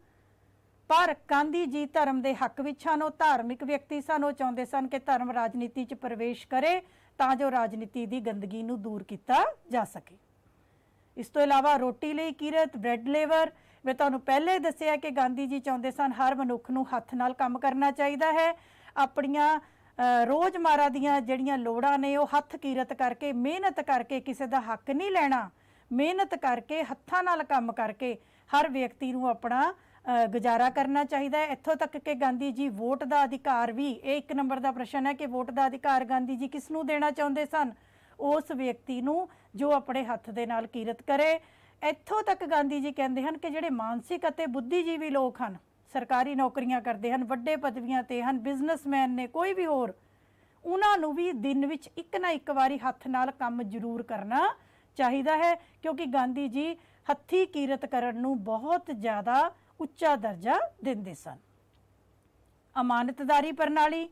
पर गांधी जी धर्म के हक विच हन, वो धार्मिक व्यक्ति सन। वो चाहते सन कि धर्म राजनीति च प्रवेश करे तां जो राजनीति की गंदगी नूं दूर किया जा सके। इस तो इलावा रोटी लई किरत, ब्रैड लेवर, मैं तुहानूं पहले दस्सिआ कि गांधी जी चाहते सन हर मनुख नूं हत्थ नाल काम करना चाहिए है। अपणियां रोज़मारा दीयां जड़ियां लोड़ां ने वो हत्थ कीरत करके मेहनत करके किसी का हक नहीं लेना, मेहनत करके हत्थां नाल काम करके हर व्यक्ति नूं अपना गुजारा करना चाहिए। इत्थों तक कि गांधी जी वोट का अधिकार भी, ये एक नंबर का प्रश्न है कि वोट का अधिकार गांधी जी किस नूं देना चाहुंदे सन? उस व्यक्ति नूं जो अपने हत्थ दे नाल कीरत करे। इत्थों तक गांधी जी कहते हैं कि जिहड़े मानसिक अते बुद्धिजीवी लोग हैं, सरकारी नौकरियां करते हैं, वड्डे पदवियां ते हैं, बिजनेसमैन ने, कोई भी होर, उन्हां नूं भी दिन विच एक ना एक वारी हत्थ नाल काम जरूर करना चाहिए है, क्योंकि गांधी जी हत्थी कीरत करन नूं बहुत ज़्यादा उच्चा दर्जा दिंदे सन। अमानतदारी प्रणाली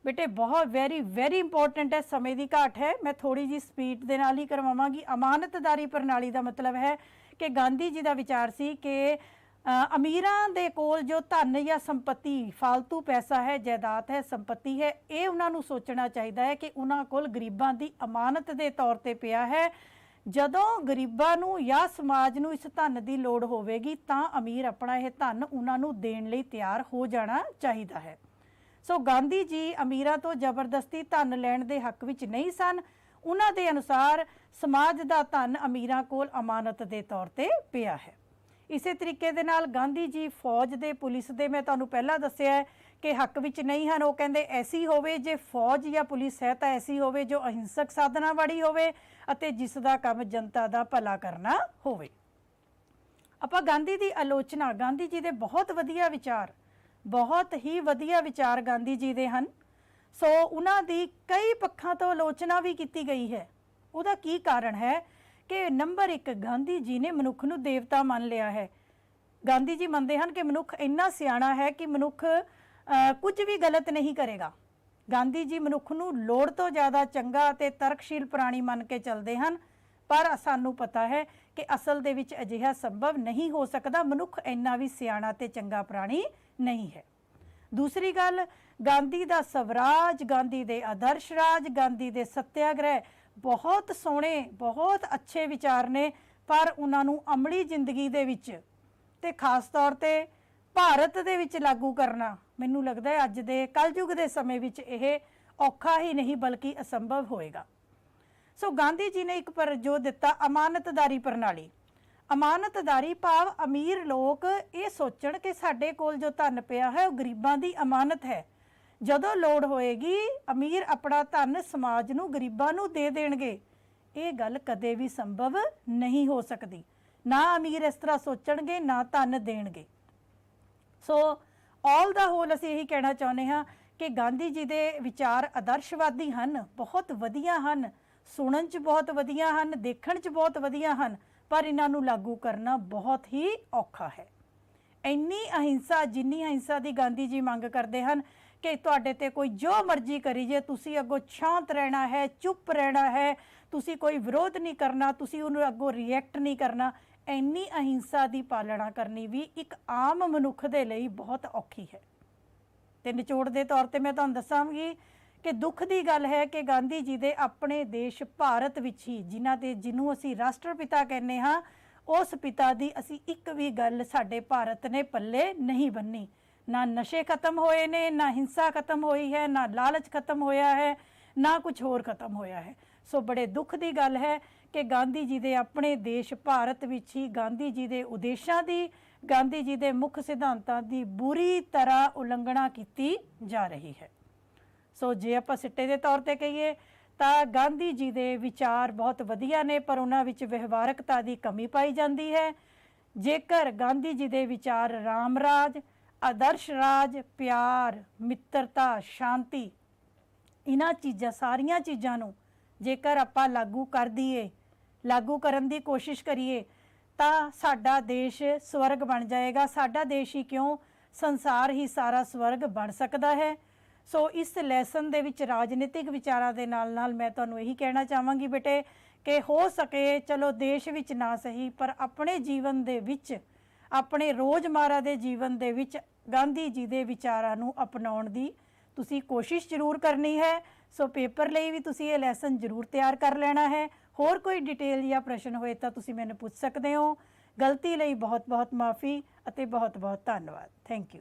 बेटे बहुत वेरी इंपॉर्टेंट है, समय की घाट है, मैं थोड़ी जी स्पीड दे नाल ही करवावांगी। अमानतदारी प्रणाली का मतलब है कि गांधी जी का विचार सी कि अमीरां दे कोल जो धन या संपत्ति फालतू पैसा है, जायदाद है, संपत्ति है, ये उन्होंने सोचना चाहिए है कि उन्होंने कोल गरीबां दी अमानत के तौर पर पिया है। जदों गरीबां नूं या समाज नूं इस धन की लोड़ होवेगी तां अमीर अपना यह धन उन्होंने देण लई तैयार हो जाना चाहिए है। सो गांधी जी अमीरां तो जबरदस्ती धन लैण दे हक विच नहीं सन। उन्हां दे अनुसार समाज का धन अमीरां कोल अमानत के तौर पर पिया है। इसे तरीके दे नाल गांधी जी फौज दे, पुलिस दे, मैं तुहानूं पहला दस्सिआ है कि हक विच नहीं हैं। वो कहंदे ऐसी होवे जे फौज या पुलिस है तो ऐसी होवे जो अहिंसक साधना वाली होवे अते जिस दा काम जनता दा भला करना होवे। आपां गांधी दी आलोचना, गांधी जी दे बहुत वधिया विचार, बहुत ही वधिया विचार गांधी जी दे हन। सो उन्हां दी कई पक्षां तो आलोचना भी की गई है। उहदा की कारण है कि नंबर एक, गांधी जी ने मनुख नूं देवता मान लिया है। गांधी जी मनते हैं कि मनुख इन्ना सियाणा है कि मनुख कुछ भी गलत नहीं करेगा। गांधी जी मनुख नूं लोड़ तो ज़्यादा चंगा ते तर्कशील प्राणी मन के चलते हैं, पर सानू पता है कि असल दे विच अजिहा संभव नहीं हो सकता। मनुख इन्ना भी सियाणा ते चंगा प्राणी नहीं है। दूसरी गल, गांधी दा स्वराज, गांधी दे आदर्श राज, गांधी दे सत्याग्रह बहुत सोहणे, बहुत अच्छे विचार ने, पर उन्होंने अमली जिंदगी दे विच ते खास तौर ते भारत दे विच लागू करना मैनूं लगदा है अज दे कलयुग दे समय विच यह औखा ही नहीं बल्कि असंभव होएगा। सो गांधी जी ने एक पर जो दिता अमानतदारी प्रणाली। अमानतदारी भाव अमीर लोग ये सोचण कि साडे कोल जो धन पिया है वह गरीबां दी अमानत है, जदों लोड़ होएगी अमीर अपना धन समाज नूं गरीबां नूं दे देणगे। ये गल कदे भी संभव नहीं हो सकती। ना अमीर इस तरह सोचणगे, ना धन देणगे। सो ऑल दा होल असीं यही कहना चाहुंदे हां कि गांधी जी दे विचार आदर्शवादी हन, बहुत वधिया हन, सुणन च बहुत वधिया हन, देखण च बहुत वधिया हन, पर इन्हां नूं लागू करना बहुत ही औखा है। इन्नी अहिंसा, जिन्नी अहिंसा की गांधी जी मंग करते हैं कि तुहाडे ते कोई जो मर्जी करी जे, तुसी अगों शांत रहना है, चुप रहना है, तुसी कोई विरोध नहीं करना, तुसी उन्हें अगों रिएक्ट नहीं करना। इन्नी अहिंसा की पालना करनी भी एक आम मनुख दे लई बहुत औखी है। तो निचोड़ के तौर पर मैं तुहानूं दसांगी कि दुख की गल है कि गांधी जी दे अपने देश भारत विच ही, जिन्हों असी राष्ट्रपिता कहने हाँ, उस पिता की असी एक भी गल साडे भारत ने पल्ले नहीं बन्नी। ना नशे खत्म होए ने, ना हिंसा खत्म हुई है, ना लालच खत्म होया है, ना कुछ होर खत्म होया है। सो बड़े दुख की गल है कि गांधी जी दे अपने देश भारत विच ही गांधी जी दे उद्देशां दी, गांधी जी दे मुख सिद्धांतां दी बुरी तरह उलंघना की जा रही है। सो जे आपां सिट्टे दे तौर पर कहिए तो गांधी जी दे विचार बहुत वधिया ने, पर उन्हां विच व्यवहारकता की कमी पाई जाती है। जेकर गांधी जी दे विचार राम राज, आदर्श राज, प्यार, मित्रता, शांति, इन्हां चीज़ां, सारियां चीज़ां नूं जेकर आपां लागू कर दईए, लागू करन दी कोशिश करिए, तो साडा देश स्वर्ग बन जाएगा। साडा देश ही क्यों, संसार ही सारा स्वर्ग बन सकता है। सो इस लैसन दे विच राजनीतिक विचारां दे नाल नाल मैं तुहानूं यही कहना चाहांगी बेटे कि हो सके चलो देश विच ना सही, पर अपने जीवन दे विच, अपने रोज़मारा दे जीवन दे विच गांधी जी दे विचारां नूं अपनाउण दी तुसी कोशिश जरूर करनी है। सो पेपर लई भी तुसी ये लैसन जरूर तैयार कर लेना है। होर कोई डिटेल या प्रश्न होए तो तुसी मैनूं पुछ सकदे हो। गलती लई बहुत बहुत माफ़ी अते बहुत बहुत धन्नवाद। Thank you.